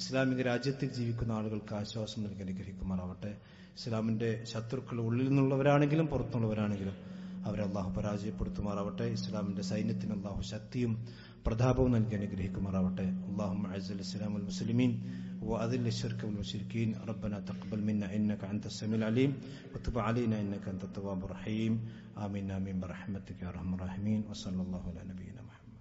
ഇസ്ലാമിക രാജ്യത്തിൽ ജീവിക്കുന്ന ആളുകൾക്ക് ആശ്വാസം നൽകി അനുഗ്രഹിക്കുമാറാവട്ടെ. ഇസ്ലാമിന്റെ ശത്രുക്കൾ ഉള്ളിൽ നിന്നുള്ളവരാണെങ്കിലും പുറത്തുള്ളവരാണെങ്കിലും അവരെ അല്ലാഹു പരാജയപ്പെടുത്തുമാറാവട്ടെ. ഇസ്ലാമിന്റെ സൈന്യത്തിന് അല്ലാഹു ശക്തിയും പ്രതാപവും നൽകി അനുഗ്രഹിക്കുമാറാവട്ടെ. اللهم اعز الاسلام والمسلمين واذل الشرك والمشركين. ربنا تقبل منا انك انت السميع العليم وتب علينا انك انت التواب الرحيم. آمين آمين برحمتك يا ارحم الراحمين. وصلى الله على نبينا